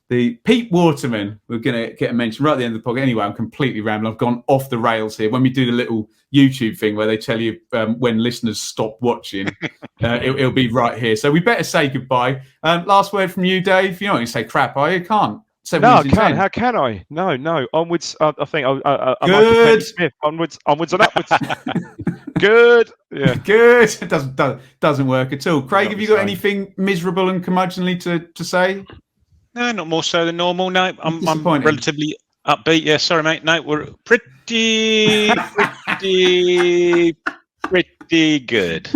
The Pete Waterman. We're going to get a mention right at the end of the podcast. Anyway, I'm completely rambling. I've gone off the rails here. When we do the little YouTube thing where they tell you when listeners stop watching, it'll be right here. So we better say goodbye. Last word from you, Dave. You're not going to say crap, are you? You can't. No, I can't. How can I? No. Onwards. I think I good. Smith. Onwards and upwards. Good. Yeah. Good. It doesn't work at all. Craig, have you got anything miserable and curmudgeonly to say? No, not more so than normal. No, I'm relatively upbeat. Yeah, sorry, mate. No, we're pretty good.